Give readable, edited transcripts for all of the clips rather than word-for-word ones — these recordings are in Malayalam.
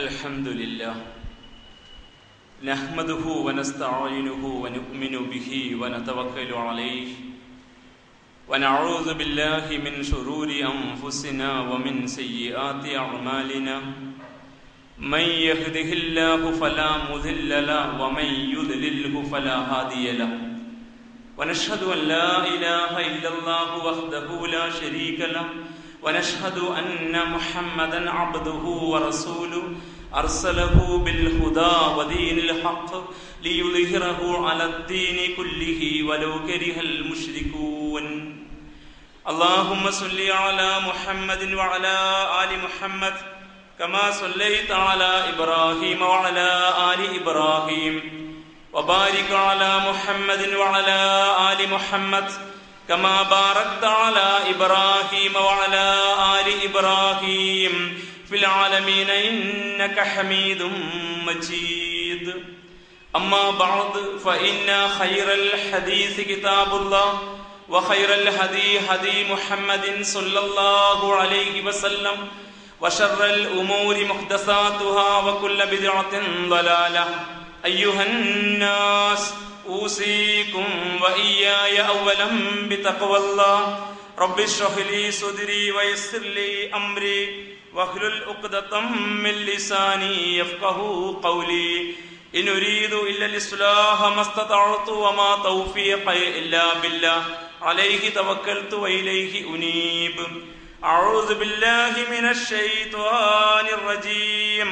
الحمد لله نحمده ونستعينه ونؤمن به ونتوكل عليه ونعوذ بالله من شرور أنفسنا ومن سيئات أعمالنا من يهده الله فلا مضل له ومن يضلله فلا هادي له ونشهد أن لا إله إلا الله وحده لا شريك له ونشهد أن محمدا عبده ورسوله أرسله بالهدى ودين الحق ليظهره على الدين كله ولو كره المشركون اللهم صل على محمد وعلى آل محمد كما صليت على إبراهيم وعلى آل إبراهيم وبارك على محمد وعلى آل محمد كما باركت على إبراهيم وعلى آل إبراهيم في العالمين إنك حميد مجيد أما بعد فإن خير الحديث كتاب الله وخير الهدي هدي محمد صلى الله عليه وسلم وشر الأمور محدثاتها وكل بدعة ضلالة أيها الناس أوصيكم وإياي أولا بتقوى الله رب اشرح لي صدري ويسر لي أمري واحلل عقدة من لساني يفقهوا قولي إن أريد إلا الإصلاح ما استطعت وما توفيقي إلا بالله عليه توكلت وإليه أنيب أعوذ بالله من الشيطان الرجيم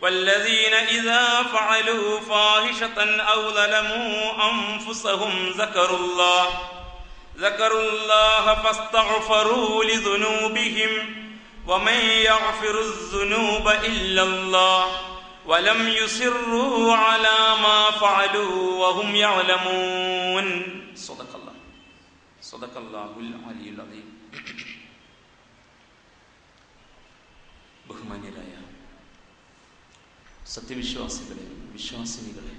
والذين إذا فعلوا فاحشة أو ظلموا أنفسهم ذكروا الله فاستغفروا لذنوبهم ومن يغفر الذنوب إلا الله ولم يصروا على ما فعلوا وهم يعلمون صدق الله العلي العظيم. ബഹുമാന്യരായ സത്യവിശ്വാസികളെ, വിശ്വാസിനികളെ,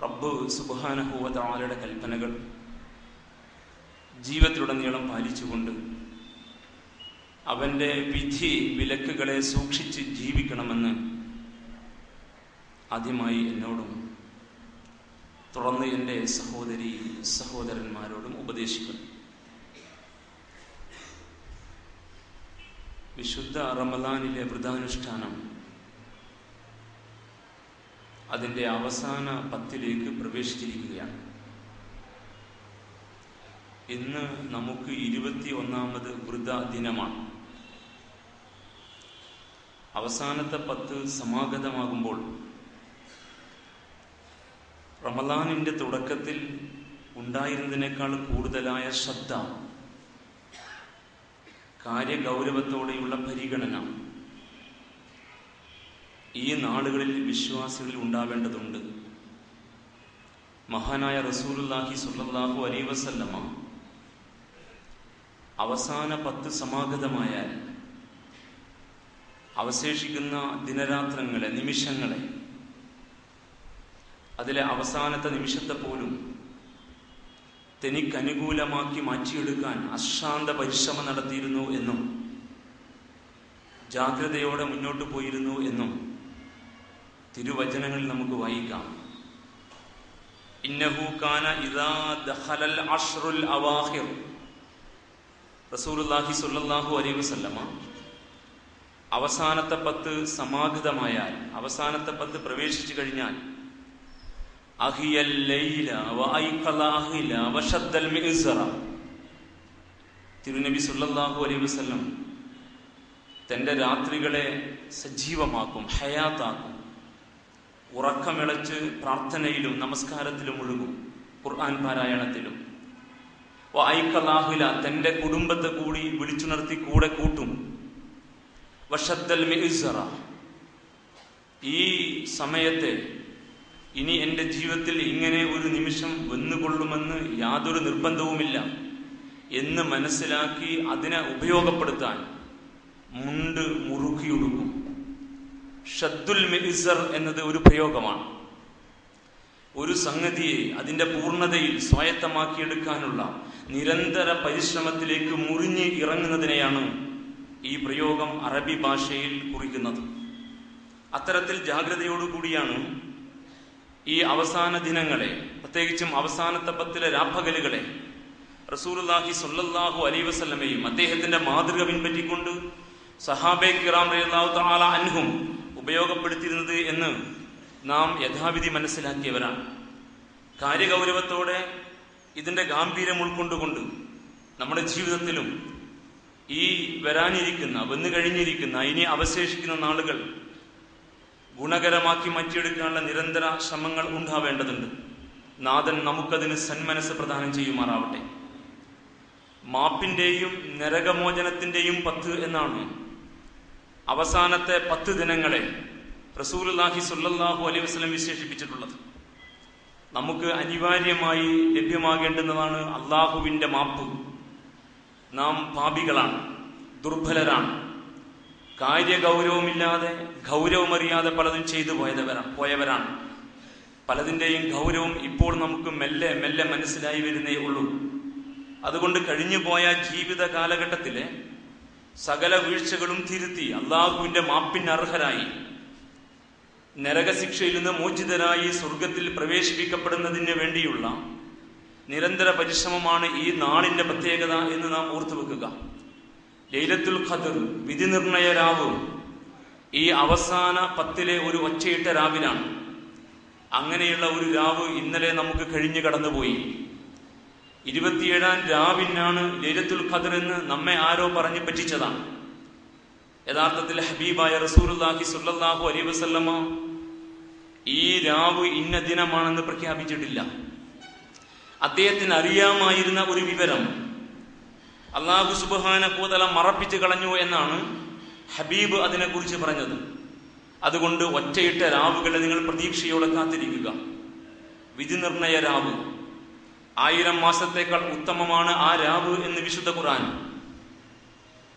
റബ്ബ് സുബ്ഹാനഹു വ തആലയുടെ കൽപ്പനകൾ ജീവിതത്തിലുടനീളം പാലിച്ചുകൊണ്ട് അവൻ്റെ വിധി വിലക്കുകളെ സൂക്ഷിച്ച് ജീവിക്കണമെന്ന് ആദ്യമായി എന്നോടും തുടർന്ന് എൻ്റെ സഹോദരി സഹോദരന്മാരോടും ഉപദേശിക്കുന്നു. വിശുദ്ധ റമദാനിലെ വ്രതാനുഷ്ഠാനം അതിൻ്റെ അവസാന 10ലേക്ക് പ്രവേശിച്ചിരിക്കുകയാണ്. ഇന്ന് നമുക്ക് 21ാമത് വ്രത ദിനമാണ്. അവസാനത്തെ 10 സമാഗതമാകുമ്പോൾ റമദാനിൻ്റെ തുടക്കത്തിൽ ഉണ്ടായിരുന്നതിനേക്കാൾ കൂടുതലായ ശ്രദ്ധ, കാര്യഗൗരവത്തോടെയുള്ള പരിഗണന ഈ നാളുകളിൽ വിശ്വാസികളിൽ ഉണ്ടാവേണ്ടതുണ്ട്. മഹാനായ റസൂലുള്ളാഹി സ്വല്ലല്ലാഹു അലൈഹി വസല്ലമ അവസാന 10 സമാഗതമായാൽ അവശേഷിക്കുന്ന ദിനരാത്രങ്ങളെ, നിമിഷങ്ങളെ, അതിലെ അവസാനത്തെ നിമിഷത്തെ പോലും തനിക്കനുകൂലമാക്കി മാറ്റിയെടുക്കാൻ അശ്രാന്ത പരിശ്രമം നടത്തിയിരുന്നു എന്നും ജാഗ്രതയോടെ മുന്നോട്ട് പോയിരുന്നു എന്നും തിരുവചനങ്ങളിൽ നമുക്ക് വായിക്കാം. ഇന്നഹു കാന ഇദാ ദഖലൽ അശ്റുൽ അവാഖിർ, റസൂലുള്ളാഹി സ്വല്ലല്ലാഹു അലൈഹി വസല്ലമ അവസാനത്തെ 10 സമാഗതമായാൽ, അവസാനത്തെ 10 പ്രവേശിച്ചു കഴിഞ്ഞാൽ അഹിയൽ ലൈല വഅയ്ഖല അഹ്ല വശദ്ദൽ മിഅ്സറ, തിരുനബി സ്വല്ലല്ലാഹു അലൈഹി വസല്ലം തൻ്റെ രാത്രികളെ സജീവമാക്കും, ഹയാത്താക്കും, ഉറക്കമിളച്ച് പ്രാർത്ഥനയിലും നമസ്കാരത്തിലും ഒഴുകും, ഖുർആൻ പാരായണത്തിലും. വഅയ്ഖല അഹ്ല, തൻ്റെ കുടുംബത്തെ കൂടി വിളിച്ചുണർത്തി കൂടെ കൂട്ടും. വശദ്ദൽ മിഅ്സറ, ഈ സമയത്തെ ഇനി എൻ്റെ ജീവിതത്തിൽ ഇങ്ങനെ ഒരു നിമിഷം വന്നുകൊള്ളുമെന്ന് യാതൊരു നിർബന്ധവുമില്ല എന്ന് മനസ്സിലാക്കി അതിനെ ഉപയോഗപ്പെടുത്താൻ മുണ്ട് മുറുക്കിയൊടുക്കും. ഷദ്ദുൽ മിഅ്സർ എന്നത് ഒരു പ്രയോഗമാണ്. ഒരു സംഗതിയെ അതിൻ്റെ പൂർണ്ണതയിൽ സ്വായത്തമാക്കിയെടുക്കാനുള്ള നിരന്തര പരിശ്രമത്തിലേക്ക് മുറിഞ്ഞ് ഇറങ്ങുന്നതിനെയാണ് ഈ പ്രയോഗം അറബി ഭാഷയിൽ കുറിക്കുന്നത്. അത്തരത്തിൽ ജാഗ്രതയോടുകൂടിയാണ് ഈ അവസാന ദിനങ്ങളെ, പ്രത്യേകിച്ചും അവസാനത്തെ 10 രാപ്പകലുകളെ റസൂലുള്ളാഹി സ്വല്ലല്ലാഹു അലൈഹി വസല്ലമയും അദ്ദേഹത്തിന്റെ മാതൃക പിൻപറ്റിക്കൊണ്ട് സഹാബെ കിറാം റളിയല്ലാഹു തആല അൻഹും ഉപയോഗപ്പെടുത്തിയിരുന്നത് എന്ന് നാം യഥാവിധി മനസ്സിലാക്കിയവരാണ്. കാര്യഗൗരവത്തോടെ ഇതിന്റെ ഗാംഭീര്യം ഉൾക്കൊണ്ടുകൊണ്ട് നമ്മുടെ ജീവിതത്തിലും ഈ വരാനിരിക്കുന്ന, വന്നു കഴിഞ്ഞിരിക്കുന്ന, ഇനി അവശേഷിക്കുന്ന നാളുകൾ ഗുണകരമാക്കി മാറ്റിയെടുക്കാനുള്ള നിരന്തര ശ്രമങ്ങൾ ഉണ്ടാവേണ്ടതുണ്ട്. നാഥൻ നമുക്കതിന് സന്മനസ് പ്രദാനം ചെയ്യുമാറാവട്ടെ. മാപ്പിന്റെയും നരകമോചനത്തിന്റെയും 10 എന്നാണ് അവസാനത്തെ 10 ദിനങ്ങളെ റസൂലുള്ളാഹി സ്വല്ലല്ലാഹു അലൈഹി വസല്ലം വിശേഷിപ്പിച്ചിട്ടുള്ളത്. നമുക്ക് അനിവാര്യമായി ലഭ്യമാകേണ്ടുന്നതാണ് അള്ളാഹുവിന്റെ മാപ്പ്. നാം പാപികളാണ്, ദുർബലരാണ്, കാര്യഗൗരവമില്ലാതെ, ഗൗരവമറിയാതെ പലതും ചെയ്തു പോയവരാണ്. പലതിൻ്റെയും ഗൗരവം ഇപ്പോൾ നമുക്ക് മെല്ലെ മെല്ലെ മനസ്സിലായി വരുന്നേ ഉള്ളൂ. അതുകൊണ്ട് കഴിഞ്ഞുപോയ ജീവിത കാലഘട്ടത്തിലെ സകല വീഴ്ചകളും തിരുത്തി അള്ളാഹുവിന്റെ മാപ്പിന് അർഹരായി നരകശിക്ഷയിൽ നിന്ന് മോചിതരായി സ്വർഗത്തിൽ പ്രവേശിപ്പിക്കപ്പെടുന്നതിന് വേണ്ടിയുള്ള നിരന്തര പരിശ്രമമാണ് ഈ നാളിന്റെ പ്രത്യേകത എന്ന് നാം ഓർത്തുവെക്കുക. ലൈലത്തുൽ ഖദ്ർ, വിധി നിർണയ രാവ്, ഈ അവസാന 10 ഒരു ഒറ്റയിട്ട രാവിലാണ്. അങ്ങനെയുള്ള ഒരു രാവ് ഇന്നലെ നമുക്ക് കഴിഞ്ഞു കടന്നുപോയി. 27-ാം രാവിനാണ് ലൈലത്തുൽ ഖദ്ർ എന്ന് നമ്മെ ആരോ പറഞ്ഞു പറ്റിച്ചതാണ്. യഥാർത്ഥത്തിൽ ഹബീബായ റസൂലുള്ളാഹി സ്വല്ലല്ലാഹു അലൈഹി വസല്ലമ ഈ രാവ് ഇന്ന ദിനമാണെന്ന് പ്രഖ്യാപിച്ചിട്ടില്ല. അദ്ദേഹത്തിന് അറിയാമായിരുന്ന ഒരു വിവരം അല്ലാഹു സുബ്ഹാനഹു വ തആല മറപ്പിച്ചു കളഞ്ഞു എന്നാണ് ഹബീബ് അതിനെക്കുറിച്ച് പറഞ്ഞത്. അതുകൊണ്ട് ഒറ്റയിട്ട രാവുകളെ നിങ്ങൾ പ്രതീക്ഷയോടെ കാത്തിരിക്കുക. വിധി നിർണയ രാവ് 1000 മാസത്തേക്കാൾ ഉത്തമമാണ് ആ രാവ് എന്ന് വിശുദ്ധ ഖുർആൻ.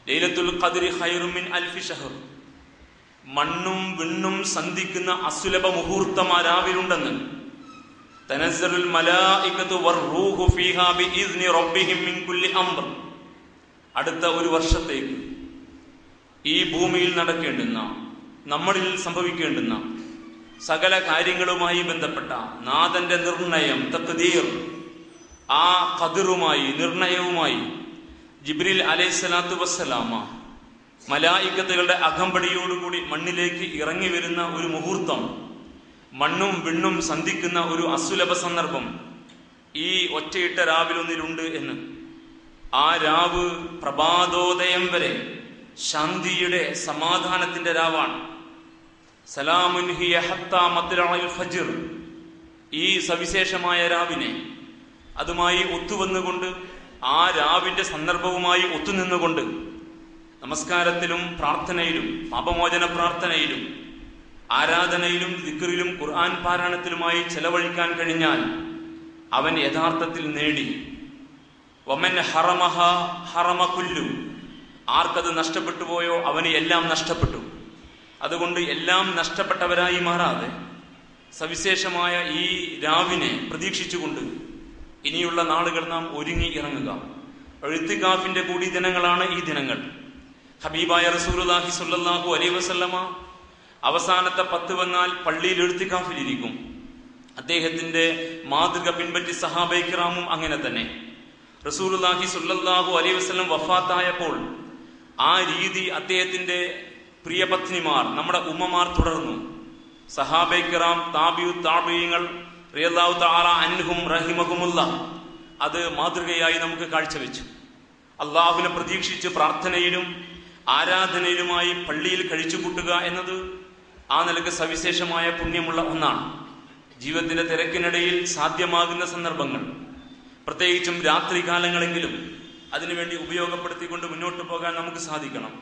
ലൈലത്തുൽ ഖദ്രി ഖൈറും മിൻ അൽഫി ഷഹർ, മണ്ണും വിണ്ണും സന്ധിക്കുന്ന അസുലഭ മുഹൂർത്തം ആ രാവിലുണ്ടെന്ന്. തനസ്സലുൽ മലായികതു വറൂഹു ഫീഹാ ബിഇദ്നി റബ്ബിഹിം മിൻ കുല്ലി അംർ. അടുത്ത ഒരു വർഷത്തേക്ക് ഈ ഭൂമിയിൽ നടക്കേണ്ടുന്ന, നമ്മളിൽ സംഭവിക്കേണ്ടുന്ന സകല കാര്യങ്ങളുമായി ബന്ധപ്പെട്ട നാഥന്റെ നിർണയം, തഖ്ദീർ, ആ ഖദറുമായി, നിർണയവുമായി ജിബ്രീൽ അലൈഹിസ്സലാത്തു വസ്സലാമ മലായികത്തുകളുടെ അകമ്പടിയോടുകൂടി മണ്ണിലേക്ക് ഇറങ്ങി വരുന്ന ഒരു മുഹൂർത്തം, മണ്ണും വിണ്ണും സന്ധിക്കുന്ന ഒരു അസുലഭ സന്ദർഭം ഈ ഒറ്റയിട്ട രാവിലൊന്നിലുണ്ട് എന്ന്. ആ രാവ് പ്രഭാതോദയം വരെ ശാന്തിയുടെ, സമാധാനത്തിന്റെ രാവാണ്. സലാമുൻ ഹിയ ഹത്താ മത്ലഉൽ ഫജ്ർ. ഈ സവിശേഷമായ രാവിനെ അതുമായി ഒത്തുവന്നുകൊണ്ട്, ആ രാവിന്റെ സന്ദർഭവുമായി ഒത്തുനിന്നുകൊണ്ട് നമസ്കാരത്തിലും പ്രാർത്ഥനയിലും, പാപമോചന പ്രാർത്ഥനയിലും, ആരാധനയിലും, ദിക്റിലും, ഖുർആൻ പാരായണത്തിലുമായി ചെലവഴിക്കാൻ കഴിഞ്ഞാൽ അവൻ യഥാർത്ഥത്തിൽ നേടി. വമൻ ഹറമഹ ഹറമ കുല്ലു. ആർക്കത് നഷ്ടപ്പെട്ടു പോയോ അവന് എല്ലാം നഷ്ടപ്പെട്ടു. അതുകൊണ്ട് എല്ലാം നഷ്ടപ്പെട്ടവരായി മാറാതെ സവിശേഷമായ ഈ രാവിനെ പ്രതീക്ഷിച്ചുകൊണ്ട് ഇനിയുള്ള നാളുകൾ നാം ഒരുങ്ങി ഇറങ്ങുക. ഇഅ്തികാഫിന്റെ കൂടി ദിനങ്ങളാണ് ഈ ദിനങ്ങൾ. ഹബീബായ റസൂലുള്ളാഹി സ്വല്ലല്ലാഹു അലൈഹി വസല്ലമ അവസാനത്തെ 10 വന്നാൽ പള്ളിയിൽ ഇഅ്തികാഫിലിരിക്കും. അദ്ദേഹത്തിന്റെ മാതൃക പിൻപറ്റി സഹാബയെ കിറാമും അങ്ങനെ തന്നെ. റസൂലുള്ളാഹി സ്വല്ലല്ലാഹു അലൈഹി വസല്ലം വഫാത്തായപ്പോൾ ആ രീതി അദ്ദേഹത്തിന്റെ പ്രിയ പത്നിമാർ, നമ്മുടെ ഉമ്മമാർ തുടർന്നു. സഹാബയെ കിറാം, താബിഈങ്ങൾ റളിയല്ലാഹു തആല അൻഹും റഹിമഹുമുല്ലാഹ് അത് മാതൃകയായി നമുക്ക് കാഴ്ചവെച്ചു. അള്ളാഹുവിനെ പ്രതീക്ഷിച്ച് പ്രാർത്ഥനയിലും ആരാധനയിലുമായി പള്ളിയിൽ കഴിച്ചു കൂട്ടുക എന്നത് ആ നിലക്ക് സവിശേഷമായ പുണ്യമുള്ള ഒന്നാണ്. ജീവിതത്തിന്റെ തിരക്കിനിടയിൽ സാധ്യമാകുന്ന സന്ദർഭങ്ങൾ, പ്രത്യേകിച്ചും രാത്രി കാലങ്ങളെങ്കിലും അതിനുവേണ്ടി ഉപയോഗപ്പെടുത്തിക്കൊണ്ട് മുന്നോട്ട് പോകാൻ നമുക്ക് സാധിക്കണം.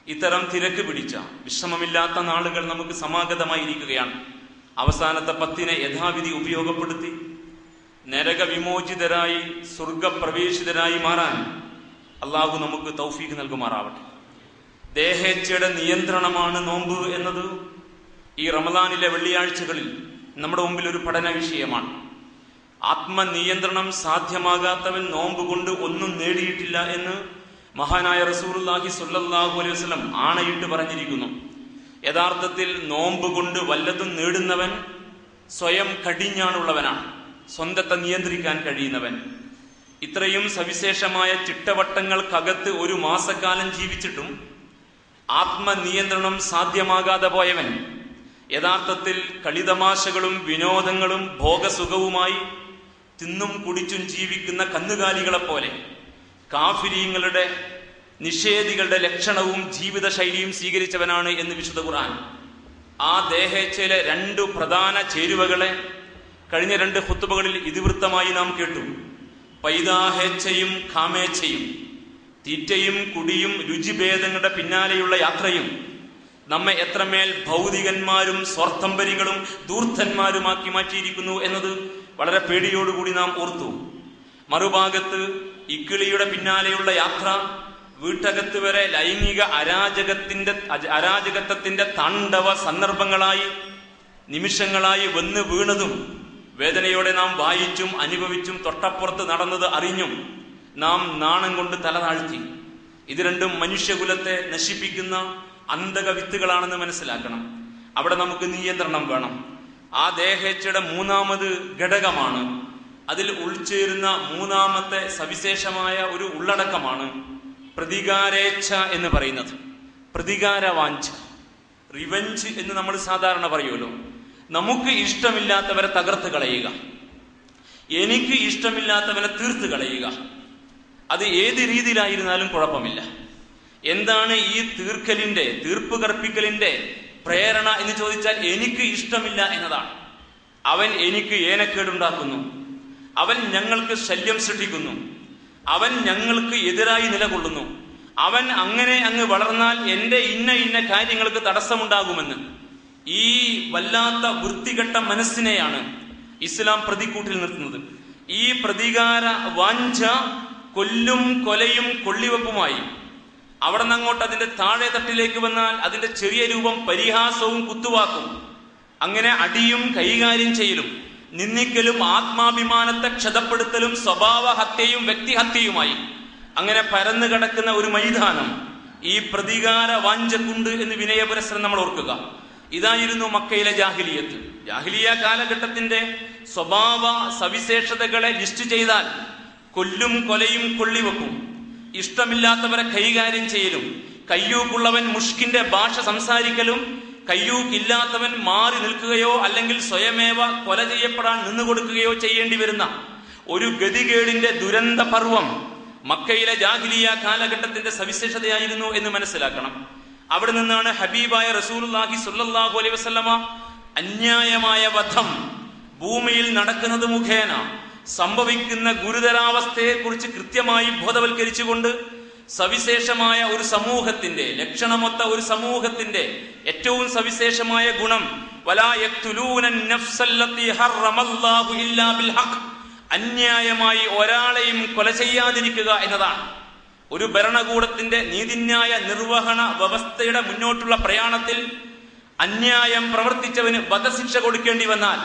ഇത്തരം തിരക്ക് പിടിച്ച, വിശ്രമമില്ലാത്ത നാളുകൾ നമുക്ക് സമാഗതമായിരിക്കുകയാണ്. അവസാനത്തെ 10 യഥാവിധി ഉപയോഗപ്പെടുത്തി നരകവിമോചിതരായി സ്വർഗപ്രവേശിതരായി മാറാൻ അള്ളാഹു നമുക്ക് തൗഫീഖ് നൽകുമാറാവട്ടെ. ദേഹേച്ഛയുടെ നിയന്ത്രണമാണ് നോമ്പ് എന്നത് ഈ റമദാനിലെ വെള്ളിയാഴ്ചകളിൽ നമ്മുടെ മുമ്പിൽ ഒരു പഠന വിഷയമാണ്. ആത്മനിയന്ത്രണം സാധ്യമാകാത്തവൻ നോമ്പ് കൊണ്ട് ഒന്നും നേടിയിട്ടില്ല എന്ന് മഹാനായ റസൂലുള്ളാഹി സ്വല്ലല്ലാഹു അലൈഹി വസല്ലം ആണയിട്ട് പറഞ്ഞിരിക്കുന്നു, യഥാർത്ഥത്തിൽ നോമ്പ് കൊണ്ട് വല്ലതും നേടുന്നവൻ സ്വയം കടിഞ്ഞാണുള്ളവനാണ്, സ്വന്തത്തെ നിയന്ത്രിക്കാൻ കഴിയുന്നവൻ. ഇത്രയും സവിശേഷമായ ചിട്ടവട്ടങ്ങൾക്കകത്ത് ഒരു മാസക്കാലം ജീവിച്ചിട്ടും ആത്മനിയന്ത്രണം സാധ്യമാകാതെ പോയവൻ യഥാർത്ഥത്തിൽ കളിതമാശകളും വിനോദങ്ങളും ഭോഗസുഖവുമായി തിന്നും കുടിച്ചും ജീവിക്കുന്ന കന്നുകാലികളെപ്പോലെ കാഫിരീങ്ങളുടെ നിഷേധികളുടെ ലക്ഷണവും ജീവിതശൈലിയും സ്വീകരിച്ചവനാണ് എന്ന് വിശുദ്ധ ഖുർആൻ. ആ ദേഹേച്ഛയിലെ 2 പ്രധാന ചേരുവകളെ കഴിഞ്ഞ 2 ഖുത്ബകളിൽ ഇതിവൃത്തമായി നാം കേട്ടു. പൈതാഹേച്ഛയും കാമേച്ഛയും, തീറ്റയും കുടിയും രുചിഭേദങ്ങളുടെ പിന്നാലെയുള്ള യാത്രയും നമ്മെ എത്രമേൽ ഭൗതികന്മാരും സ്വാർത്ഥംബരികളും ധൂർത്തന്മാരുമാക്കി മാറ്റിയിരിക്കുന്നു എന്നത് വളരെ പേടിയോടുകൂടി നാം ഓർത്തു. മറുഭാഗത്ത് ഇക്കിളിയുടെ പിന്നാലെയുള്ള യാത്ര വീട്ടകത്ത് വരെ ലൈംഗിക അരാജകത്വത്തിന്റെ താണ്ഡവ സന്ദർഭങ്ങളായി നിമിഷങ്ങളായി വന്ന് വീണതും വേദനയോടെ നാം വായിച്ചും അനുഭവിച്ചും തൊട്ടപ്പുറത്ത് നടന്നത് അറിഞ്ഞും നാം നാണം കൊണ്ട് തല താഴ്ത്തി. ഇത് രണ്ടും മനുഷ്യകുലത്തെ നശിപ്പിക്കുന്ന അന്ധക വിത്തുകളാണെന്ന് മനസ്സിലാക്കണം. അവിടെ നമുക്ക് നിയന്ത്രണം വേണം. ആ ദേഹേച്ഛയുടെ 3ാമത് ഘടകമാണ്, അതിൽ ഉൾച്ചേരുന്ന 3ാമത്തെ സവിശേഷമായ ഒരു ഉള്ളടക്കമാണ് പ്രതികാരേച്ഛ എന്ന് പറയുന്നത്. പ്രതികാരവാഞ്ച, റിവെഞ്ച് എന്ന് നമ്മൾ സാധാരണ പറയുമല്ലോ. നമുക്ക് ഇഷ്ടമില്ലാത്തവരെ തകർത്ത് കളയുക, എനിക്ക് ഇഷ്ടമില്ലാത്തവരെ തീർത്ത് കളയുക. അത് ഏത് രീതിയിലായിരുന്നാലും കുഴപ്പമില്ല. എന്താണ് ഈ തീർപ്പ് കർപ്പിക്കലിന്റെ പ്രേരണ എന്ന് ചോദിച്ചാൽ എനിക്ക് ഇഷ്ടമില്ല എന്നതാണ്. അവൻ എനിക്ക് ഏനക്കേടുണ്ടാക്കുന്നു, അവൻ ഞങ്ങൾക്ക് ശല്യം സൃഷ്ടിക്കുന്നു, അവൻ ഞങ്ങൾക്ക് എതിരായി നിലകൊള്ളുന്നു, അവൻ അങ്ങനെ അങ്ങ് വളർന്നാൽ എന്റെ ഇന്ന കാര്യങ്ങൾക്ക് തടസ്സമുണ്ടാകുമെന്ന് ഈ വല്ലാത്ത വൃത്തികെട്ട മനസ്സിനെയാണ് ഇസ്ലാം പ്രതിക്കൂട്ടിൽ നിർത്തുന്നത്. ഈ പ്രതികാര വാഞ്ച കൊല്ലും കൊലയും കൊള്ളിവെപ്പുമായി അവിടെ നിന്ന് അങ്ങോട്ട് അതിന്റെ താഴെ തട്ടിലേക്ക് വന്നാൽ അതിന്റെ ചെറിയ രൂപം പരിഹാസവും കുത്തുവാക്കും. അങ്ങനെ അടിയും കൈകാര്യം ചെയ്യലും നിന്ദിക്കലും ആത്മാഭിമാനത്തെ ക്ഷതപ്പെടുത്തലും സ്വഭാവ ഹത്യയും വ്യക്തിഹത്യയുമായി അങ്ങനെ പരന്നു കിടക്കുന്ന ഒരു മൈതാനം ഈ പ്രതികാര വാഞ്ചക്കുണ്ട് എന്ന് വിനയപുരസ്സരം നമ്മൾ ഓർക്കുക. ഇതായിരുന്നു മക്കയിലെ ജാഹിലിയത്ത്. ജാഹിലിയ കാലഘട്ടത്തിന്റെ സ്വഭാവ സവിശേഷതകളെ ലിസ്റ്റ് ചെയ്താൽ കൊല്ലും കൊലയും കൊള്ളിവെക്കും, ഇഷ്ടമില്ലാത്തവരെ കൈകാര്യം ചെയ്യലും, കയ്യൂക്കുള്ളവൻ മുഷ്കിന്റെ ഭാഷ സംസാരിക്കലും, കയ്യൂക്കില്ലാത്തവൻ മാറി നിൽക്കുകയോ അല്ലെങ്കിൽ സ്വയമേവ കൊല ചെയ്യപ്പെടാൻ നിന്നുകൊടുക്കുകയോ ചെയ്യേണ്ടി വരുന്ന ഒരു ഗതികേടിന്റെ ദുരന്ത പർവം മക്കയിലെ ജാഹിലിയ കാലഘട്ടത്തിന്റെ സവിശേഷതയായിരുന്നു എന്ന് മനസ്സിലാക്കണം. അവിടെ നിന്നാണ് ഹബീബായ റസൂലുള്ളാഹി സ്വല്ലല്ലാഹു അലൈഹി വസല്ലമ അന്യായമായ വധം ഭൂമിയിൽ നടക്കുന്നത് മുഖേന സംഭവിക്കുന്ന ഗുരുതരാവസ്ഥയെക്കുറിച്ച് കൃത്യമായി ബോധവൽക്കരിച്ചുകൊണ്ട് സവിശേഷമായ ഒരു സമൂഹത്തിന്റെ ലക്ഷണമൊത്ത ഒരു സമൂഹത്തിന്റെ ഏറ്റവും സവിശേഷമായ ഗുണം വലാ യഖ്തുലൂന നഫ്സല്ലതി ഹറമല്ലാഹു ഇല്ലാ ബിൽ ഹഖ്, അന്യായമായി ഒരാളെയും കൊല ചെയ്യാതിരിക്കുക എന്നതാണ്. ഒരു ഭരണകൂടത്തിന്റെ നീതിന്യായ നിർവഹണ വ്യവസ്ഥയുടെ മുന്നോട്ടുള്ള പ്രയാണത്തിൽ അന്യായം പ്രവർത്തിച്ചവന് വധശിക്ഷ കൊടുക്കേണ്ടി വന്നാൽ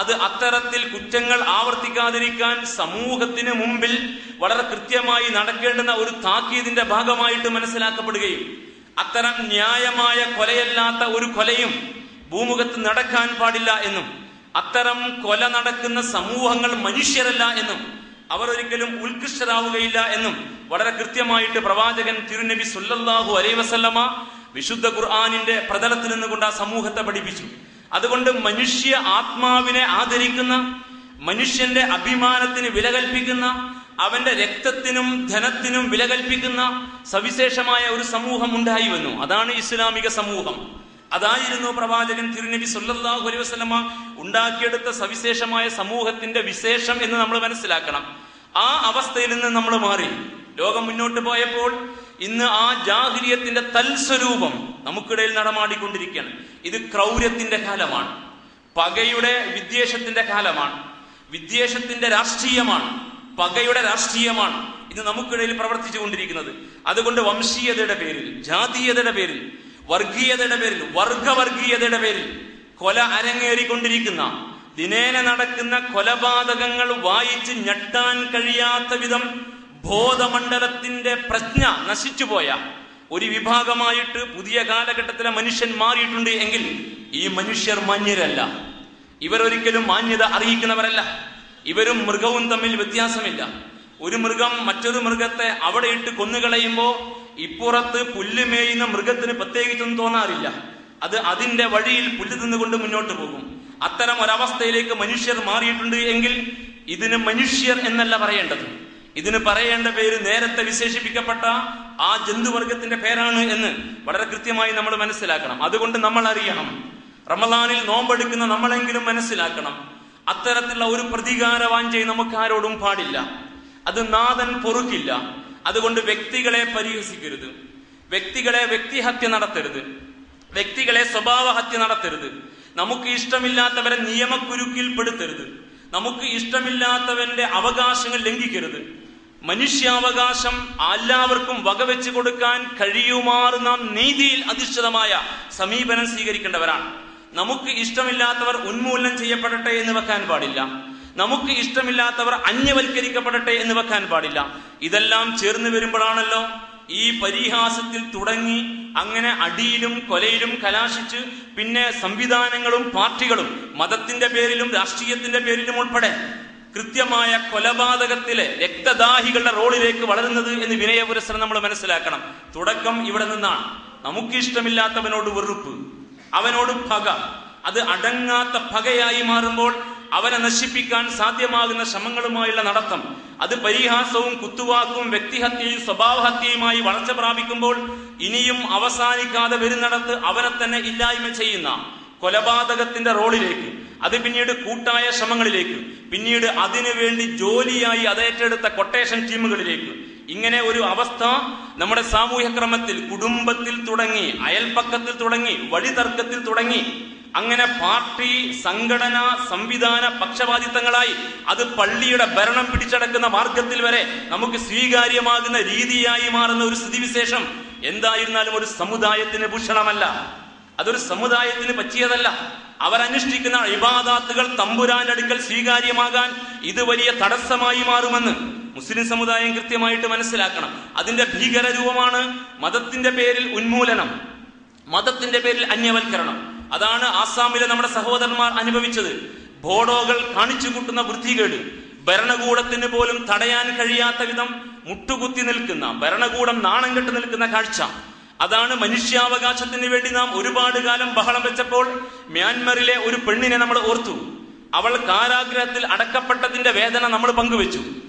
അത് അത്തരത്തിൽ കുറ്റങ്ങൾ ആവർത്തിക്കാതിരിക്കാൻ സമൂഹത്തിന് മുമ്പിൽ വളരെ കൃത്യമായി നടക്കേണ്ടുന്ന ഒരു താക്കീതിന്റെ ഭാഗമായിട്ട് മനസ്സിലാക്കപ്പെടുകയും അത്തരം ന്യായമായ കൊലയല്ലാത്ത ഒരു കൊലയും ഭൂമുഖത്ത് നടക്കാൻ പാടില്ല എന്നും അത്തരം കൊല നടക്കുന്ന സമൂഹങ്ങൾ മനുഷ്യരല്ല എന്നും അവർ ഒരിക്കലും ഉത്കൃഷ്ടരാവുകയില്ല എന്നും വളരെ കൃത്യമായിട്ട് പ്രവാചകൻ തിരുനബി സ്വല്ലല്ലാഹു അലൈഹി വസല്ലമ വിശുദ്ധ ഖുർആനിന്റെ പ്രതലത്തിൽ നിന്നുകൊണ്ട് ആ സമൂഹത്തെ പഠിപ്പിച്ചു. അതുകൊണ്ട് മനുഷ്യ ആത്മാവിനെ ആദരിക്കുന്ന, മനുഷ്യന്റെ അഭിമാനത്തിന് വില കൽപ്പിക്കുന്ന, അവന്റെ രക്തത്തിനും ധനത്തിനും വില കൽപ്പിക്കുന്ന സവിശേഷമായ ഒരു സമൂഹം ഉണ്ടായി വന്നു. അതാണ് ഇസ്ലാമിക സമൂഹം. അതായിരുന്നു പ്രവാചകൻ തിരുനബി സ്വല്ലല്ലാഹു അലൈഹി വസല്ലമ ഉണ്ടാക്കിയെടുത്ത സവിശേഷമായ സമൂഹത്തിന്റെ വിശേഷം എന്ന് നമ്മൾ മനസ്സിലാക്കണം. ആ അവസ്ഥയിൽ നിന്ന് നമ്മൾ മാറി ലോകം മുന്നോട്ട് പോയപ്പോൾ ഇന്ന് ആ ജാഹിലിയത്തിന്റെ തൽസ്വരൂപം നമുക്കിടയിൽ നടമാടിക്കൊണ്ടിരിക്കുകയാണ്. ഇത് ക്രൗര്യത്തിന്റെ കാലമാണ്, പകയുടെ വിദ്വേഷത്തിന്റെ കാലമാണ്, വിദ്വേഷത്തിന്റെ രാഷ്ട്രീയമാണ്, പകയുടെ രാഷ്ട്രീയമാണ് ഇത് നമുക്കിടയിൽ പ്രവർത്തിച്ചു കൊണ്ടിരിക്കുന്നത്. അതുകൊണ്ട് വംശീയതയുടെ പേരിൽ, ജാതീയതയുടെ പേരിൽ, വർഗീയതയുടെ പേരിൽ, വർഗവർഗീയതയുടെ പേരിൽ കൊല അരങ്ങേറിക്കൊണ്ടിരിക്കുന്ന, ദിനേന നടക്കുന്ന കൊലപാതകങ്ങൾ വായിച്ച് ഞെട്ടാൻ കഴിയാത്ത വിധം ബോധമണ്ഡലത്തിന്റെ പ്രജ്ഞ നശിച്ചുപോയ ഒരു വിഭാഗമായിട്ട് പുതിയ കാലഘട്ടത്തിലെ മനുഷ്യൻ മാറിയിട്ടുണ്ട് എങ്കിൽ ഈ മനുഷ്യർ മാന്യരല്ല. ഇവരൊരിക്കലും മാന്യത അറിയിക്കുന്നവരല്ല. ഇവരും മൃഗവും തമ്മിൽ വ്യത്യാസമില്ല. ഒരു മൃഗം മറ്റൊരു മൃഗത്തെ അവിടെ ഇട്ട് കൊന്നുകളയുമ്പോൾ ഇപ്പുറത്ത് പുല്ല് മേയുന്ന മൃഗത്തിന് പ്രത്യേകിച്ചൊന്നും തോന്നാറില്ല. അത് അതിന്റെ വഴിയിൽ പുല്ല് തിന്നുകൊണ്ട് മുന്നോട്ട് പോകും. അത്തരം ഒരവസ്ഥയിലേക്ക് മനുഷ്യർ മാറിയിട്ടുണ്ട് എങ്കിൽ ഇതിന് മനുഷ്യർ എന്നല്ല പറയേണ്ടത്. ഇതിന് പറയേണ്ട പേര് നേരത്തെ വിശേഷിപ്പിക്കപ്പെട്ട ആ ജന്തുവർഗത്തിന്റെ പേരാണ് എന്ന് വളരെ കൃത്യമായി നമ്മൾ മനസ്സിലാക്കണം. അതുകൊണ്ട് നമ്മൾ അറിയണം, റമദാനിൽ നോമ്പെടുക്കുന്ന നമ്മളെങ്കിലും മനസ്സിലാക്കണം, അത്തരത്തിലുള്ള ഒരു പ്രതികാര വാഞ്ച നമുക്ക് ആരോടും പാടില്ല. അത് നാഥൻ പൊറുക്കില്ല. അതുകൊണ്ട് വ്യക്തികളെ പരിഹസിക്കരുത്, വ്യക്തികളെ വ്യക്തിഹത്യ നടത്തരുത്, വ്യക്തികളെ സ്വഭാവഹത്യ നടത്തരുത്, നമുക്ക് ഇഷ്ടമില്ലാത്തവരെ നിയമക്കുരുക്കിൽ പെടുത്തരുത്, നമുക്ക് ഇഷ്ടമില്ലാത്തവന്റെ അവകാശങ്ങൾ ലംഘിക്കരുത്. മനുഷ്യാവകാശം എല്ലാവർക്കും വകവെച്ച് കൊടുക്കാൻ കഴിയുമാറ് നാം നീതിയിൽ അധിഷ്ഠിതമായ സമീപനം സ്വീകരിക്കേണ്ടവരാണ്. നമുക്ക് ഇഷ്ടമില്ലാത്തവർ ഉന്മൂലനം ചെയ്യപ്പെടട്ടെ എന്ന് വെക്കാൻ പാടില്ല. നമുക്ക് ഇഷ്ടമില്ലാത്തവർ അന്യവൽക്കരിക്കപ്പെടട്ടെ എന്ന് വെക്കാൻ പാടില്ല. ഇതെല്ലാം ചേർന്ന് വരുമ്പോഴാണല്ലോ ഈ പരിഹാസത്തിൽ തുടങ്ങി അങ്ങനെ അടിയിലും കൊലയിലും കലാശിച്ച് പിന്നെ സംവിധാനങ്ങളും പാർട്ടികളും മതത്തിന്റെ പേരിലും രാഷ്ട്രീയത്തിന്റെ പേരിലും ഉൾപ്പെടെ കൃത്യമായ കൊലപാതകത്തിലെ രക്തദാഹികളുടെ റോളിലേക്ക് വളരുന്നത് എന്ന് വിനയപുരസ്സരം നമ്മൾ മനസ്സിലാക്കണം. തുടക്കം ഇവിടെ നിന്നാണ്. നമുക്കിഷ്ടമില്ലാത്തവനോട് വെറുപ്പ്, അവനോട് പക, അത് അടങ്ങാത്ത പകയായി മാറുമ്പോൾ അവനെ നശിപ്പിക്കാൻ സാധ്യമാകുന്ന ശ്രമങ്ങളുമായുള്ള നടത്തം, അത് പരിഹാസവും കുത്തുവാക്കും വ്യക്തിഹത്യയും സ്വഭാവഹത്യയുമായി വളർച്ച പ്രാപിക്കുമ്പോൾ ഇനിയും അവസാനിക്കാതെ വരുന്നിടത്ത് അവനെ തന്നെ ഇല്ലായ്മ ചെയ്യുന്ന കൊലപാതകത്തിന്റെ റോളിലേക്ക്, അത് പിന്നീട് കൂട്ടായ ശ്രമങ്ങളിലേക്ക്, പിന്നീട് അതിനുവേണ്ടി ജോലിയായി അതേറ്റെടുത്ത കൊട്ടേഷൻ ടീമുകളിലേക്ക്, ഇങ്ങനെ ഒരു അവസ്ഥ നമ്മുടെ സാമൂഹ്യ ക്രമത്തിൽ കുടുംബത്തിൽ തുടങ്ങി, അയൽപ്പക്കത്തിൽ തുടങ്ങി, വഴിതർക്കത്തിൽ തുടങ്ങി, അങ്ങനെ പാർട്ടി സംഘടന സംവിധാന പക്ഷപാതിത്വങ്ങളായി അത് പള്ളിയുടെ ഭരണം പിടിച്ചടക്കുന്ന മാർഗത്തിൽ വരെ നമുക്ക് സ്വീകാര്യമാകുന്ന രീതിയായി മാറുന്ന ഒരു സ്ഥിതിവിശേഷം എന്തായിരുന്നാലും ഒരു സമുദായത്തിന് ഭൂഷണമല്ല, അതൊരു സമുദായത്തിന് പറ്റിയതല്ല. അവരനുഷ്ഠിക്കുന്ന ഇബാദാത്തുകൾ തമ്പുരാന്റെ അടുക്കൽ സ്വീകാര്യമാകാൻ ഇത് വലിയ തടസ്സമായി മാറുമെന്ന് മുസ്ലിം സമുദായം കൃത്യമായിട്ട് മനസ്സിലാക്കണം. അതിന്റെ ഭീകര രൂപമാണ് മതത്തിന്റെ പേരിൽ ഉന്മൂലനം, മതത്തിന്റെ പേരിൽ അന്യവൽക്കരണം. അതാണ് ആസാമിലെ നമ്മുടെ സഹോദരന്മാർ അനുഭവിച്ചത്. ബോഡോകൾ കാണിച്ചു കൂട്ടുന്ന വൃത്തികേട്, ഭരണകൂടത്തിന് പോലും തടയാൻ കഴിയാത്ത വിധം മുട്ടുകുത്തി നിൽക്കുന്ന, ഭരണകൂടം നാണം കെട്ട് നിൽക്കുന്ന കാഴ്ച. അതാണ് മനുഷ്യാവകാശത്തിന് വേണ്ടി നാം ഒരുപാട് കാലം ബഹളം വെച്ചപ്പോൾ മ്യാൻമറിലെ ഒരു പെണ്ണിനെ നമ്മൾ ഓർത്തു. അവൾ കാരാഗ്രഹത്തിൽ അടക്കപ്പെട്ടതിന്റെ വേദന നമ്മൾ പങ്കുവെച്ചു.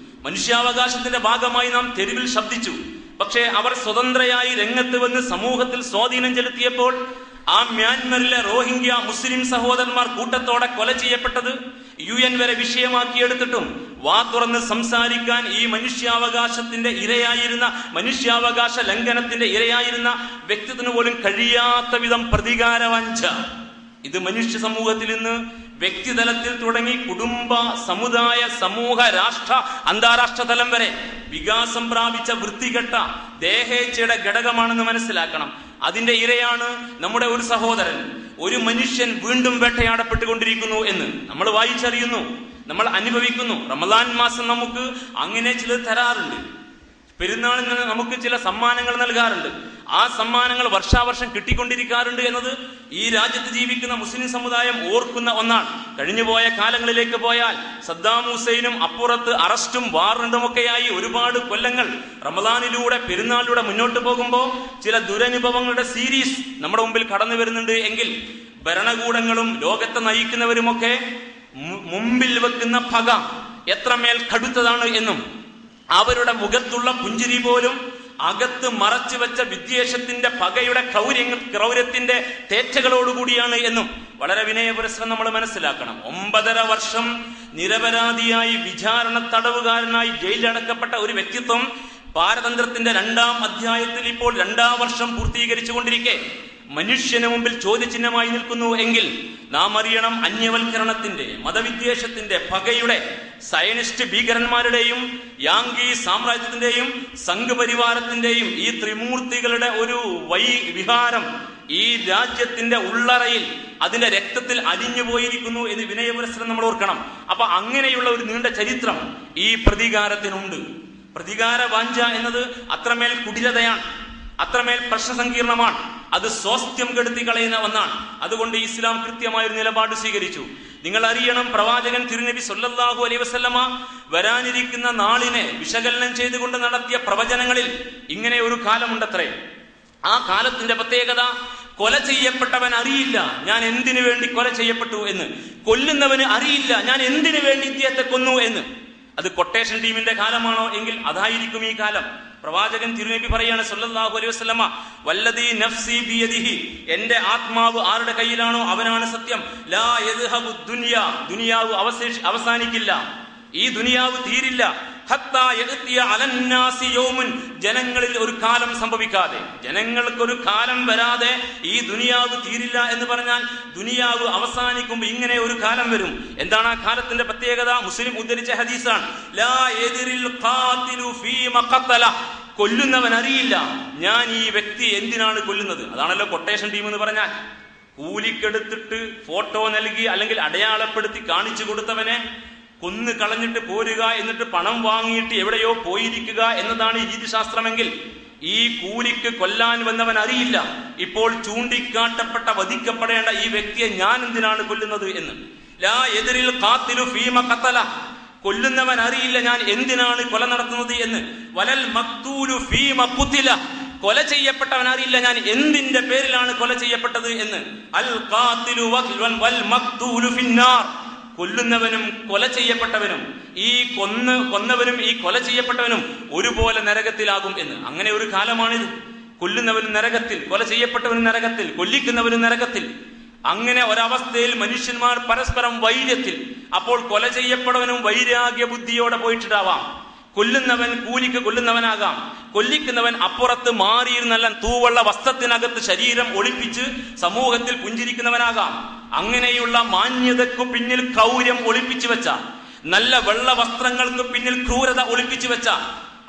മനുഷ്യാവകാശത്തിന്റെ ഭാഗമായി നാം തെരുവിൽ ശബ്ദിച്ചു. പക്ഷേ അവർ സ്വതന്ത്രയായി രംഗത്ത് വന്ന് സമൂഹത്തിൽ സ്വാധീനം ചെലുത്തിയപ്പോൾ ആ മ്യാൻമറിലെ റോഹിംഗ്യ മുസ്ലിം സഹോദരന്മാർ കൂട്ടത്തോടെ കൊല ചെയ്യപ്പെട്ടത് UN വരെ വിഷയമാക്കിയെടുത്തിട്ടും വാ തുറന്ന് സംസാരിക്കാൻ ഈ മനുഷ്യാവകാശത്തിന്റെ ഇരയായിരുന്ന, മനുഷ്യാവകാശ ലംഘനത്തിന്റെ ഇരയായിരുന്ന വ്യക്തിത്വത്തിന് പോലും കഴിയാത്ത വിധം പ്രതികാരവാഞ്ച. ഇത് മനുഷ്യ സമൂഹത്തിൽ നിന്ന് വ്യക്തിതലത്തിൽ തുടങ്ങി കുടുംബ, സമുദായ, സമൂഹ, രാഷ്ട്ര, അന്താരാഷ്ട്ര തലം വരെ വികാസം പ്രാപിച്ച വൃത്തികെട്ട ദേഹേച്ഛയുടെ ഘടകമാണെന്ന് മനസ്സിലാക്കണം. അതിന്റെ ഇരയാണ് നമ്മുടെ ഒരു സഹോദരൻ. ഒരു മനുഷ്യൻ വീണ്ടും വേട്ടയാടപ്പെട്ടുകൊണ്ടിരിക്കുന്നു എന്ന് നമ്മൾ വായിച്ചറിയുന്നു, നമ്മൾ അനുഭവിക്കുന്നു. റമദാൻ മാസം നമുക്ക് അങ്ങനെ ചിലത് തരാറുണ്ട്. പെരുന്നാളിൽ നിന്ന് നമുക്ക് ചില സമ്മാനങ്ങൾ നൽകാറുണ്ട്. ആ സമ്മാനങ്ങൾ വർഷാവർഷം കിട്ടിക്കൊണ്ടിരിക്കാറുണ്ട് എന്നത് ഈ രാജ്യത്ത് ജീവിക്കുന്ന മുസ്ലിം സമുദായം ഓർക്കുന്ന ഒന്നാണ്. കഴിഞ്ഞുപോയ കാലങ്ങളിലേക്ക് പോയാൽ സദ്ദാം ഹുസൈനും അപ്പുറത്ത് അറസ്റ്റും വാറണ്ടുമൊക്കെയായി ഒരുപാട് കൊല്ലങ്ങൾ റമദാനിലൂടെ പെരുന്നാളിലൂടെ മുന്നോട്ട് പോകുമ്പോൾ ചില ദുരനുഭവങ്ങളുടെ സീരീസ് നമ്മുടെ മുമ്പിൽ കടന്നു വരുന്നുണ്ട്. എങ്കിൽ ഭരണകൂടങ്ങളും ലോകത്തെ നയിക്കുന്നവരുമൊക്കെ മുമ്പിൽ വെക്കുന്ന പക എത്രമേൽ കടുത്തതാണ് എന്നും അവരുടെ മുഖത്തുള്ള പുഞ്ചിരി പോലും അകത്ത് മറച്ചു വെച്ച വിദ്വേഷത്തിന്റെ പകയുടെ ക്രൗര്യത്തിന്റെ തേറ്റകളോടുകൂടിയാണ് എന്നും വളരെ വിനയപുരസ്സരം നമ്മൾ മനസ്സിലാക്കണം. 9.5 വർഷം നിരപരാധിയായി വിചാരണ തടവുകാരനായി ജയിലിലടക്കപ്പെട്ട ഒരു വ്യക്തിത്വം പാരതന്ത്രത്തിന്റെ 2ാം അധ്യായത്തിൽ ഇപ്പോൾ 2ാം വർഷം പൂർത്തീകരിച്ചുകൊണ്ടിരിക്കെ മനുഷ്യന് മുമ്പിൽ ചോദ്യചിഹ്നമായി നിൽക്കുന്നു എങ്കിൽ നാം അറിയണം, അന്യവൽക്കരണത്തിന്റെ, മതവിദ്വേഷത്തിന്റെ, പകയുടെ, സയനിസ്റ്റ് ഭീകരന്മാരുടെയും യാങ്കി സാമ്രാജ്യത്തിന്റെയും സംഘപരിവാരത്തിന്റെയും ഈ ത്രിമൂർത്തികളുടെ ഒരു വിഹാരം ഈ രാജ്യത്തിന്റെ ഉള്ളറയിൽ അതിന്റെ രക്തത്തിൽ അലിഞ്ഞു പോയിരിക്കുന്നു എന്ന് വിനയപുരസ്സരം നമ്മൾ ഓർക്കണം. അപ്പൊ അങ്ങനെയുള്ള ഒരു നീണ്ട ചരിത്രം ഈ പ്രതികാരത്തിനുണ്ട്. പ്രതികാര വാഞ്ച എന്നത് അത്രമേൽ കുടിലതയാണ്, അത്രമേൽ പ്രശ്നസങ്കീർണമാണ്, അത് സ്വാസ്ഥ്യം കെടുത്തി കളയുന്ന ഒന്നാണ്. അതുകൊണ്ട് ഇസ്ലാം കൃത്യമായൊരു നിലപാട് സ്വീകരിച്ചു. നിങ്ങൾ അറിയണം, പ്രവാചകൻ തിരുനബി സല്ലല്ലാഹു അലൈഹി വസല്ലമ വരാനിരിക്കുന്ന നാളിനെ വിശകലനം ചെയ്തുകൊണ്ട് നടത്തിയ പ്രവചനങ്ങളിൽ ഇങ്ങനെ ഒരു കാലമുണ്ടത്രേ. ആ കാലത്തിന്റെ പ്രത്യേകത, കൊല ചെയ്യപ്പെട്ടവൻ അറിയില്ല ഞാൻ എന്തിനു വേണ്ടി കൊല ചെയ്യപ്പെട്ടു എന്ന്, കൊല്ലുന്നവന് അറിയില്ല ഞാൻ എന്തിനു വേണ്ടി ഇദ്ദേഹത്തെ കൊന്നു എന്ന്. അത് കൊട്ടേഷൻ ടീമിന്റെ കാലമാണോ എങ്കിൽ അതായിരിക്കും ഈ കാലം. പ്രവാചകൻ തിരുനബി പറയാണ് സല്ലല്ലാഹു അലൈഹി വസല്ലമ, വല്ലദീ നഫ്സി ബിയദിഹി, എന്റെ ആത്മാവ് ആരുടെ കയ്യിലാണോ അവനാണ് സത്യം. ലാ യദ്ഹബു ദുനിയാ, ദുനിയാവ് അവസാനിക്കില്ല, ഈ ദുനിയാവ് തീരില്ല. ഹത്താ യഅതിയ അലന്നാസി യൗമുൻ, ജനങ്ങളിൽ ഒരു കാലം സംഭവിക്കാതെ, ജനങ്ങൾക്കൊരു കാലം വരാതെ ഈ ദുനിയാവ് തീരില്ല എന്ന് പറഞ്ഞാൽ ദുനിയാവ് അവസാനിക്കുമ്പോൾ ഇങ്ങനെ ഒരു കാലം വരും. എന്താണ് ആ കാലത്തിന്റെ പ്രത്യേകത? മുസ്ലിം ഉദ്ധരിച്ച ഹദീസാണ്. ലാ യദ്രിൽ ഖാതിലു ഫീമ ഖതല, കൊല്ലുന്നവൻ അറിയില്ല ഞാൻ ഈ വ്യക്തി എന്തിനാണ് കൊല്ലുന്നത്. അതാണല്ലോ കൊട്ടേഷൻ ടീം എന്ന് പറഞ്ഞാൽ. കൂലിക്കെടുത്തിട്ട് ഫോട്ടോ നൽകി അല്ലെങ്കിൽ അടയാളപ്പെടുത്തി കാണിച്ചു കൊടുത്തവനെ കൊന്നു കളഞ്ഞിട്ട് പോരുക, എന്നിട്ട് പണം വാങ്ങിയിട്ട് എവിടെയോ പോയിരിക്കുക എന്നതാണ് ഈ രീതിശാസ്ത്രമെങ്കിൽ, ഈ കൂലിക്ക് കൊല്ലാൻ വന്നവൻ അറിയില്ല ഇപ്പോൾ ചൂണ്ടിക്കാട്ടപ്പെട്ട വധിക്കപ്പെടേണ്ട ഈ വ്യക്തിയെ ഞാൻ എന്തിനാണ് കൊല്ലുന്നത് എന്ന്. ലാ യദ്രിൽ ഖാതിലു ഫീമ ഖതല, കൊല്ലുന്നവൻ അറിയില്ല ഞാൻ എന്തിനാണ് കൊല നടത്തുന്നത് എന്ന്. വലൽ മഖ്തൂലു ഫീമ ഖുതില, കൊല ചെയ്യപ്പെട്ടവൻ അറിയില്ല ഞാൻ എന്തിന്റെ പേരിലാണ് കൊല ചെയ്യപ്പെട്ടത് എന്ന്. അൽ ഖാതിലു വൽ മഖ്തൂലു ഫിന്നാർ, കൊല്ലുന്നവനും കൊല ചെയ്യപ്പെട്ടവനും, ഈ കൊന്നവനും ഈ കൊല ചെയ്യപ്പെട്ടവനും ഒരുപോലെ നരകത്തിലാകും എന്ന്. അങ്ങനെ ഒരു കാലമാണിത്. കൊല്ലുന്നവനും നരകത്തിൽ, കൊല ചെയ്യപ്പെട്ടവനും നരകത്തിൽ, കൊല്ലിക്കുന്നവനും നരകത്തിൽ. അങ്ങനെ ഒരവസ്ഥയിൽ മനുഷ്യന്മാർ പരസ്പരം വൈര്യത്തിൽ. അപ്പോൾ കൊല ചെയ്യപ്പെട്ടവനും വൈരാഗ്യ ബുദ്ധിയോടെ പോയിട്ടുണ്ടാവാം. കൊല്ലുന്നവൻ കൂലിക്ക് കൊല്ലുന്നവനാകാം, കൊല്ലിക്കുന്നവൻ അപ്പുറത്ത് മാറിയിരുന്നല്ല തൂവള്ള വസ്ത്രത്തിനകത്ത് ശരീരം ഒളിപ്പിച്ച് സമൂഹത്തിൽ പുഞ്ചിരിക്കുന്നവനാകാം. അങ്ങനെയുള്ള മാന്യതയ്ക്കു പിന്നിൽ ക്രൗര്യം ഒളിപ്പിച്ചു വെച്ച, നല്ല വെള്ള വസ്ത്രങ്ങൾക്ക് പിന്നിൽ ക്രൂരത ഒളിപ്പിച്ചു വെച്ച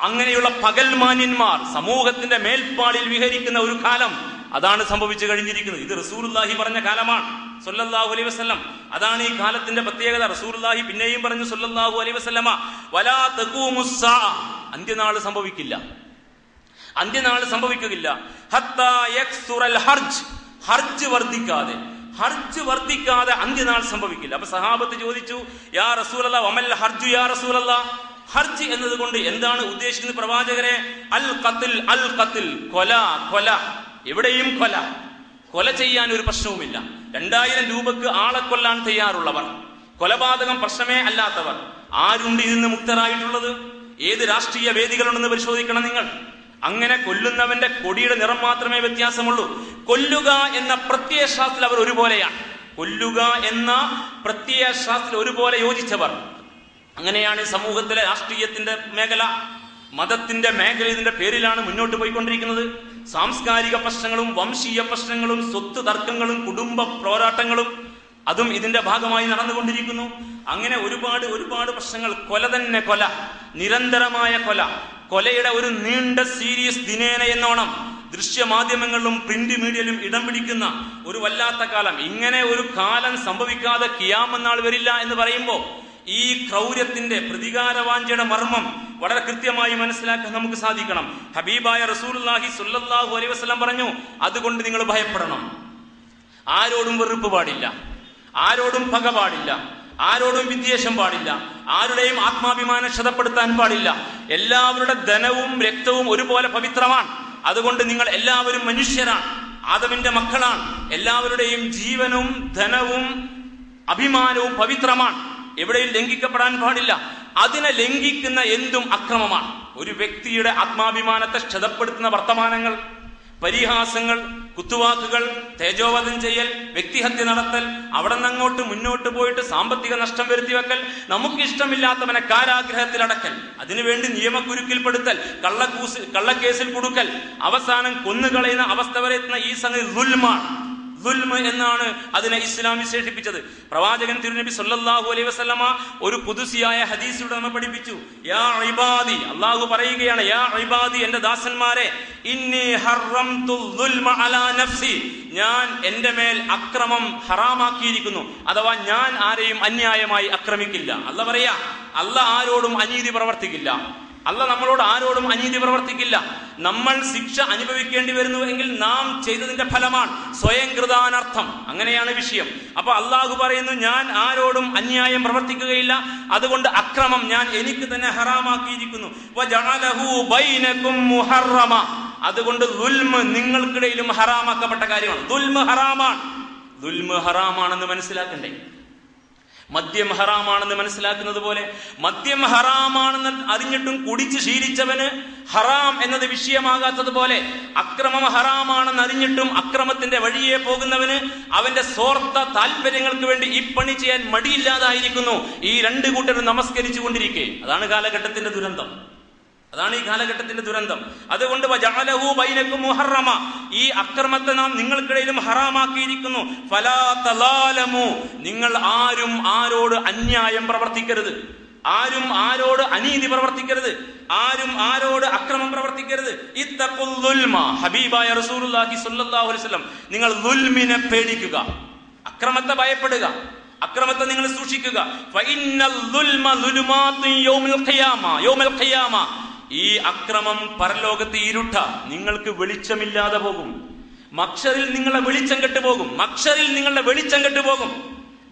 അങ്ങനെയുള്ള പകൽമാന്യന്മാർ സമൂഹത്തിന്റെ മേൽപ്പാടിൽ വിഹരിക്കുന്ന ഒരു കാലം, അതാണ് സംഭവിച്ചു കഴിഞ്ഞിരിക്കുന്നത്. ഇത് റസൂലുള്ളാഹി പറഞ്ഞ കാലമാണ് സല്ലല്ലാഹു അലൈഹി വസല്ലം. അതാണ് ഈ കാലത്തിന്റെ പ്രത്യേകത. റസൂലുള്ളാഹി പിന്നെയും പറഞ്ഞു സല്ലല്ലാഹു അലൈഹി വസല്ലമ, വലാ തഖൂമുസ്സാ, അന്ത്യനാൾ സംഭവിക്കില്ല, അന്ത്യനാൾ സംഭവിക്കുകയില്ല. ഹത്താ യക്സുറൽ ഹർജ്, ഹർജ് വർദ്ധിക്കാതെ, ഹർജ് വർദ്ധിക്കാതെ അന്ത്യനാൾ സംഭവിക്കില്ല. അപ്പൊ സഹാബത്ത് ചോദിച്ചു, യാ റസൂലല്ലാഹ് വമൽ ഹർജു യാ റസൂലല്ലാഹ്, ഹർജ് എന്നതുകൊണ്ട് എന്താണ് ഉദ്ദേശിക്കുന്നത് പ്രവാചകരെ? അൽ ഖത്ൽ, അൽ ഖത്ൽ, കൊല, കൊല, എവിടെയും കൊല, കൊല ചെയ്യാൻ ഒരു പ്രശ്നവുമില്ല. 2000 രൂപക്ക് ആളെ കൊല്ലാൻ തയ്യാറുള്ളവർ, കൊലപാതകം പ്രശ്നമേ അല്ലാത്തവർ ആരുണ്ട് ഇതിന്ന് മുക്തരായിട്ടുള്ളത്? ഏത് രാഷ്ട്രീയ വേദികളുണ്ടെന്ന് പരിശോധിക്കണം നിങ്ങൾ. അങ്ങനെ കൊല്ലുന്നവന്റെ കൊടിയുടെ നിറം മാത്രമേ വ്യത്യാസമുള്ളൂ. കൊല്ലുക എന്ന പ്രത്യയശാസ്ത്രത്തിൽ അവർ ഒരുപോലെയാണ്. കൊല്ലുക എന്ന പ്രത്യയശാസ്ത്രത്തിൽ ഒരുപോലെ യോജിച്ചവർ. അങ്ങനെയാണ് സമൂഹത്തിലെ രാഷ്ട്രീയത്തിന്റെ മേഖല, മതത്തിന്റെ മേഖല ഇതിന്റെ പേരിലാണ് മുന്നോട്ട് പോയിക്കൊണ്ടിരിക്കുന്നത്. സാംസ്കാരിക പ്രശ്നങ്ങളും വംശീയ പ്രശ്നങ്ങളും സ്വത്ത് തർക്കങ്ങളും കുടുംബ പോരാട്ടങ്ങളും അതും ഇതിന്റെ ഭാഗമായി നടന്നുകൊണ്ടിരിക്കുന്നു. അങ്ങനെ ഒരുപാട് ഒരുപാട് പ്രശ്നങ്ങൾ. കൊല തന്നെ കൊല, നിരന്തരമായ കൊല, കൊലയുടെ ഒരു നീണ്ട സീരീസ് ദിനേന എന്നോണം ദൃശ്യമാധ്യമങ്ങളിലും പ്രിന്റ് മീഡിയയിലും ഇടം പിടിക്കുന്ന ഒരു വല്ലാത്ത കാലം. ഇങ്ങനെ ഒരു കാലം സംഭവിക്കാതെ ഖിയാമത്ത് നാൾ വരില്ല എന്ന് പറയുമ്പോൾ ഈ ക്രൗര്യത്തിന്റെ പ്രതികാരവാഞ്ചയുടെ മർമ്മം വളരെ കൃത്യമായി മനസ്സിലാക്കാൻ നമുക്ക് സാധിക്കണം. ഹബീബായ റസൂലുള്ളാഹി സ്വല്ലല്ലാഹു അലൈഹി വസല്ലം പറഞ്ഞു, അതുകൊണ്ട് നിങ്ങൾ ഭയപ്പെടണം. ആരോടും വെറുപ്പ് പാടില്ല, ആരോടും പക പാടില്ല, ആരോടും വിദ്വേഷം പാടില്ല, ആരുടെയും ആത്മാഭിമാനം ക്ഷതപ്പെടുത്താൻ പാടില്ല. എല്ലാവരുടെ ധനവും രക്തവും ഒരുപോലെ പവിത്രമാണ്. അതുകൊണ്ട് നിങ്ങൾ എല്ലാവരും മനുഷ്യരാണ്, ആദമിന്റെ മക്കളാണ്. എല്ലാവരുടെയും ജീവനും ധനവും അഭിമാനവും പവിത്രമാണ്, എവിടെയും ലംഘിക്കപ്പെടാൻ പാടില്ല. അതിനെ ലംഘിക്കുന്ന എന്തും അക്രമമാണ്. ഒരു വ്യക്തിയുടെ ആത്മാഭിമാനത്തെ ക്ഷതപ്പെടുത്തുന്ന വർത്തമാനങ്ങൾ, പരിഹാസങ്ങൾ, കുത്തുവാക്കുകൾ, തേജോവധം ചെയ്യൽ, വ്യക്തിഹത്യ നടത്തൽ, അവിടെ നിന്ന് അങ്ങോട്ട് മുന്നോട്ട് പോയിട്ട് സാമ്പത്തിക നഷ്ടം വരുത്തി വെക്കൽ, നമുക്കിഷ്ടമില്ലാത്തവനെ കാരാഗ്രഹത്തിലടക്കൽ, അതിനുവേണ്ടി നിയമക്കുരുക്കിൽപ്പെടുത്തൽ, കള്ളക്കേസിൽ കൊടുക്കൽ, അവസാനം കൊന്നുകളയുന്ന അവസ്ഥ വരെ എത്തുന്ന ഈ സംഗതി ദുൽമാണ്. ദുൽമ് എന്നാണ് അതിനെ ഇസ്ലാം വിശേഷിപ്പിച്ചത്. പ്രവാചകൻ തിരുനബി സല്ലല്ലാഹു അലൈഹി വസല്ലമ ഒരു ഖുദ്സിയായ ഹദീസിലൂടെ നമ്മെ പഠിപ്പിച്ചു. യാ ഇബാദി, അല്ലാഹു പറയുകയാണ്, യാ ഇബാദി, എന്റെ ദാസന്മാരെ, ഇന്നി ഹറംതു ദുൽമ അലാ നഫ്സി, ഞാൻ എന്റെ മേൽ അക്രമം ഹറാമാക്കിയിരിക്കുന്നു. അഥവാ ഞാൻ ആരെയും അന്യായമായി ആക്രമിക്കില്ല. അല്ലാഹു പറയാ, അല്ലാഹു ആരോടും അനീതി പ്രവർത്തിക്കില്ല. അല്ല നമ്മളോട് ആരോടും അനീതി പ്രവർത്തിക്കില്ല. നമ്മൾ ശിക്ഷ അനുഭവിക്കേണ്ടി വരുന്നു എങ്കിൽ നാം ചെയ്തതിന്റെ ഫലമാണ്, സ്വയം കൃതാനർത്ഥം. അങ്ങനെയാണ് വിഷയം. അപ്പൊ അള്ളാഹു പറയുന്നു, ഞാൻ ആരോടും അന്യായം പ്രവർത്തിക്കുകയില്ല, അതുകൊണ്ട് അക്രമം ഞാൻ എനിക്ക് തന്നെ ഹറാമാക്കിയിരിക്കുന്നു. വജഅലഹു ബൈനകും മുഹറമ, അതുകൊണ്ട് ദുൽമ് നിങ്ങൾക്കിടയിലും ഹറാമാക്കപ്പെട്ട കാര്യമാണ്. ദുൽമ് ഹറാമാണ്. ദുൽമ് ഹറാമാണെന്ന് മനസ്സിലാക്കണ്ടേ? മദ്യം ഹറാമാണെന്ന് മനസ്സിലാക്കുന്നത് പോലെ മദ്യം ഹറാമാണെന്ന് അറിഞ്ഞിട്ടും കുടിച്ച് ശീലിച്ചവന് ഹറാം എന്നത് വിഷയമാകാത്തതുപോലെ അക്രമം ഹറാമാണെന്ന് അറിഞ്ഞിട്ടും അക്രമത്തിന്റെ വഴിയെ പോകുന്നവന് അവന്റെ സ്വാർത്ഥ താല്പര്യങ്ങൾക്ക് വേണ്ടി ഈ പണി ചെയ്യാൻ മടിയില്ലാതായിരിക്കുന്നു. ഈ രണ്ടു കൂട്ടരും നമസ്കരിച്ചു കൊണ്ടിരിക്കെ. അതാണ് കാലഘട്ടത്തിന്റെ ദുരന്തം. അതാണ് ഈ കാലഘട്ടത്തിന്റെ ദുരന്തം. അതുകൊണ്ട് വജഅലഹു ബൈനകും മുഹറമ, ഈ അക്രമത്തെ നാം നിങ്ങൾക്കിടയിലും ഹറാമാക്കിയിരിക്കുന്നു. ഫലാ തലാലമു, നിങ്ങൾ ആരും ആരോട് അന്യായം പ്രവർത്തിക്കരുത്, ആരും ആരോട് അനീതി പ്രവർത്തിക്കരുത്, ആരും ആരോട് അക്രമം പ്രവർത്തിക്കരുത്. ഇത്തഖുൽ ദുൽമ, ഹബീബായ റസൂലുള്ളാഹി സ്വല്ലല്ലാഹു അലൈഹി വസല്ലം, നിങ്ങൾ ദുൽമിനെ പേടിക്കുക, അക്രമത്തെ ഭയപ്പെടുക, അക്രമത്തെ നിങ്ങൾ സൂക്ഷിക്കുക. ഫഇന്നൽ ദുൽമ ദുലുമാത്തുൻ യൗമിൽ ഖിയാമ, യൗമിൽ ഖിയാമ, ഈ അക്രമം പരലോകത്തെ ഇരുട്ട, നിങ്ങൾക്ക് വെളിച്ചമില്ലാതെ പോകും. മഹ്ശറിൽ നിങ്ങളുടെ വെളിച്ചം കെട്ടുപോകും. മഹ്ശറിൽ നിങ്ങളുടെ വെളിച്ചം കെട്ടുപോകും.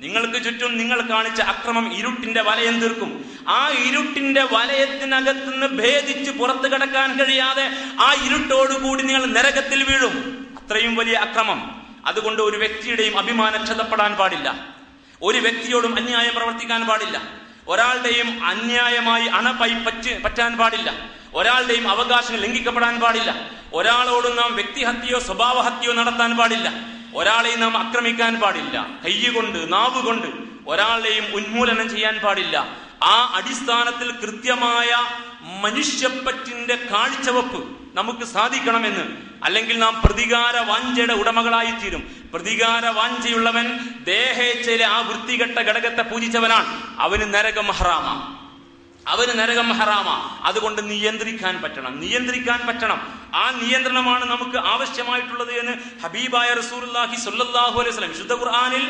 നിങ്ങൾക്ക് ചുറ്റും നിങ്ങൾ കാണിച്ച അക്രമം ഇരുട്ടിന്റെ വലയം തീർക്കും. ആ ഇരുട്ടിന്റെ വലയത്തിനകത്തുനിന്ന് ഭേദിച്ച് പുറത്തു കടക്കാൻ കഴിയാതെ ആ ഇരുട്ടോടുകൂടി നിങ്ങൾ നരകത്തിൽ വീഴും. അത്രയും വലിയ അക്രമം. അതുകൊണ്ട് ഒരു വ്യക്തിയുടെയും അഭിമാനം ക്ഷതപ്പെടാൻ പാടില്ല, ഒരു വ്യക്തിയോടും അന്യായം പ്രവർത്തിക്കാൻ പാടില്ല, ഒരാളുടെയും അന്യായമായി പറ്റാൻ പാടില്ല, ഒരാളുടെയും അവകാശങ്ങൾ ലംഘിക്കപ്പെടാൻ പാടില്ല, ഒരാളോടും നാം വ്യക്തിഹത്യയോ സ്വഭാവഹത്യയോ നടത്താൻ പാടില്ല, ഒരാളെയും നാം ആക്രമിക്കാൻ പാടില്ല, കൈകൊണ്ട് നാവുകൊണ്ട് ഒരാളെയും ഉന്മൂലനം ചെയ്യാൻ പാടില്ല. ആ അടിസ്ഥാനത്തിൽ കൃത്യമായ മനുഷ്യപ്പറ്റിന്റെ കാഴ്ചവെപ്പ് നമുക്ക് സാധിക്കണമെന്ന്, അല്ലെങ്കിൽ നാം പ്രതികാര വാഞ്ചയുടെ ഉടമകളായി തീരും. പ്രതികാര വാഞ്ചയുള്ളവൻ ദേഹേച്ഛയിലെ ആ വൃത്തികെട്ട ഘടകത്തെ പൂജിച്ചവനാണ്. അവന് നരകം ഹറാമാ, അവന് നരകം ഹറാമാ. അതുകൊണ്ട് നിയന്ത്രിക്കാൻ പറ്റണം. ആ നിയന്ത്രണമാണ് നമുക്ക് ആവശ്യമായിട്ടുള്ളത് എന്ന് ഹബീബായ റസൂലുള്ളാഹി സ്വല്ലല്ലാഹു അലൈഹി വസല്ലം വിശുദ്ധ ഖുർആനിൽ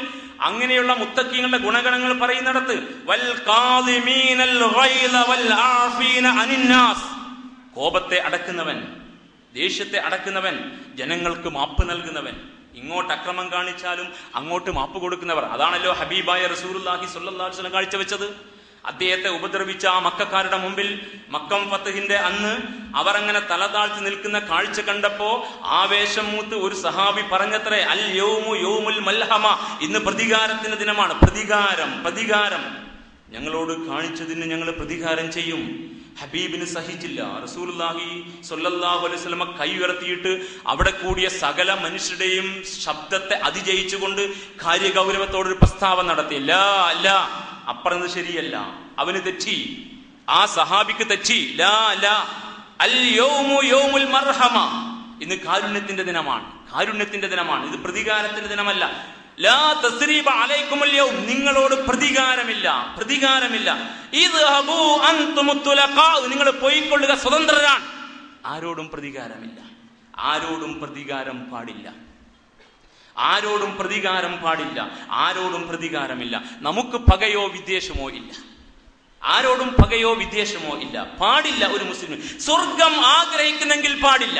അങ്ങനെയുള്ള മുത്തഖീങ്ങളുടെ ഗുണഗണങ്ങൾ പറയുന്നിടത്ത് വൽ ഖാദിമീനൽ ഗൈള വൽ ആഫീന അനിന്നാസ്, കോപത്തെ അടക്കുന്നവൻ, ദേഷ്യത്തെ അടക്കുന്നവൻ, ജനങ്ങൾക്ക് മാപ്പ് നൽകുന്നവൻ. ഇങ്ങോട്ട് അക്രമം കാണിച്ചാലും അങ്ങോട്ട് മാപ്പ് കൊടുക്കുന്നവർ. അതാണല്ലോ ഹബീബായ റസൂലുള്ളാഹി സ്വല്ലല്ലാഹു അലൈഹി വസല്ലം കാഴ്ചവെച്ചത്. അദ്ദേഹത്തെ ഉപദ്രവിച്ച ആ മക്കക്കാരുടെ മുമ്പിൽ മക്കം ഫത്ഹിന്റെ അന്ന് അവർ അങ്ങനെ തല താഴ്ത്തി നിൽക്കുന്ന കാഴ്ച കണ്ടപ്പോ ആവേശം മൂത്ത് ഒരു സഹാബി പറഞ്ഞത്രേ, അൽ യൗമു യൗമുൽ മൽഹമ, ഇന്ന് പ്രതികാരത്തിന്റെ ദിനമാണ്. പ്രതികാരം ഞങ്ങളോട് കാണിച്ചതിന് ഞങ്ങൾ പ്രതികാരം ചെയ്യും. ഹബീബിന് സഹിച്ചില്ല. റസൂലുള്ളാഹി സ്വല്ലല്ലാഹു അലൈഹി വസല്ലം കൈ ഉയർത്തിയിട്ട് അവിടെ കൂടിയ സകല മനുഷ്യരുടെയും ശബ്ദത്തെ അതിജയിച്ചുകൊണ്ട് കാര്യഗൗരവത്തോടൊരു പ്രസ്താവന നടത്തി. അല്ല, അപ്പറഞ്ഞത് ശരിയല്ല, അവന് തെറ്റി, ആ സഹാബിക്ക് തെറ്റി. അൽ യൗമു യൗമുൽ മർഹമ, ഇന്ന് കാരുണ്യത്തിന്റെ ദിനമാണ്, ഇത് പ്രതികാരത്തിന്റെ ദിനമല്ല. ലാ തസ്രീബ അലൈക്കുമുൽ യൗം, നിങ്ങളോട് പ്രതികാരമില്ല. ഇദ്ഹബൂ അൻതുമുത് തുലഖാ, നിങ്ങൾ പോയിക്കൊള്ളുക, സ്വതന്ത്രരാണ്. ആരോടും പ്രതികാരമില്ല, ആരോടും പ്രതികാരം പാടില്ല. നമുക്ക് പകയോ വിദ്വേഷമോ ഇല്ല, ആരോടും പകയോ വിദ്വേഷമോ ഇല്ല, പാടില്ല. ഒരു മുസ്ലിം സ്വർഗം ആഗ്രഹിക്കുന്നെങ്കിൽ പാടില്ല.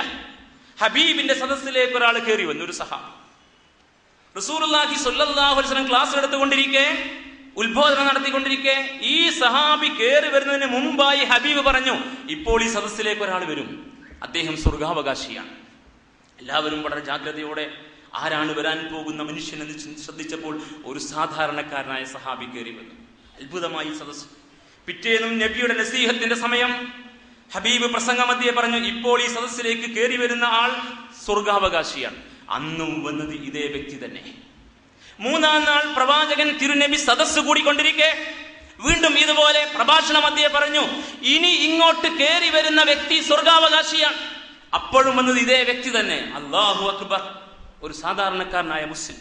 ഹബീബിന്റെ സദസ്സിലേക്ക് ഒരാൾ കയറി വന്നു, ഒരു സഹാബി. റസൂലുള്ളാഹി സ്വല്ലല്ലാഹു അലൈഹി വസല്ലം ക്ലാസ് എടുത്തുകൊണ്ടിരിക്കെ, ഉത്ബോധനം നടത്തിക്കൊണ്ടിരിക്കെ, ഈ സഹാബി കയറി വരുന്നതിന് മുമ്പായി ഹബീബ് പറഞ്ഞു, ഇപ്പോൾ ഈ സദസ്സിലേക്ക് ഒരാൾ വരും, അദ്ദേഹം സ്വർഗാവകാശിയാണ്. എല്ലാവരും വളരെ ജാഗ്രതയോടെ ആരാണ് വരാൻ പോകുന്ന മനുഷ്യനെന്ന് ശ്രദ്ധിച്ചപ്പോൾ ഒരു സാധാരണക്കാരനായ സഹാബി കയറി വന്നു. അത്ഭുതമായി സദസ്സ്. പിറ്റേന്നും നബിയുടെ നസീഹത്തിന്റെ സമയം ഹബീബ് പ്രസംഗമധ്യേ പറഞ്ഞു, ഇപ്പോൾ ഈ സദസ്സിലേക്ക് കയറി വരുന്ന ആൾ സ്വർഗാവകാശിയാണ്. അന്നും വന്നത് ഇതേ വ്യക്തി തന്നെ. മൂന്നാം നാൾ പ്രവാചകൻ തിരുനബി സദസ്സ് കൂടിക്കൊണ്ടിരിക്കെ വീണ്ടും ഇതുപോലെ പ്രഭാഷണ മധ്യേ പറഞ്ഞു, ഇനി ഇങ്ങോട്ട് കയറി വരുന്ന വ്യക്തി സ്വർഗാവകാശിയാണ്. അപ്പോഴും വന്നത് ഇതേ വ്യക്തി തന്നെ. അല്ലാഹു അക്ബർ. ഒരു സാധാരണക്കാരനായ മുസ്ലിം.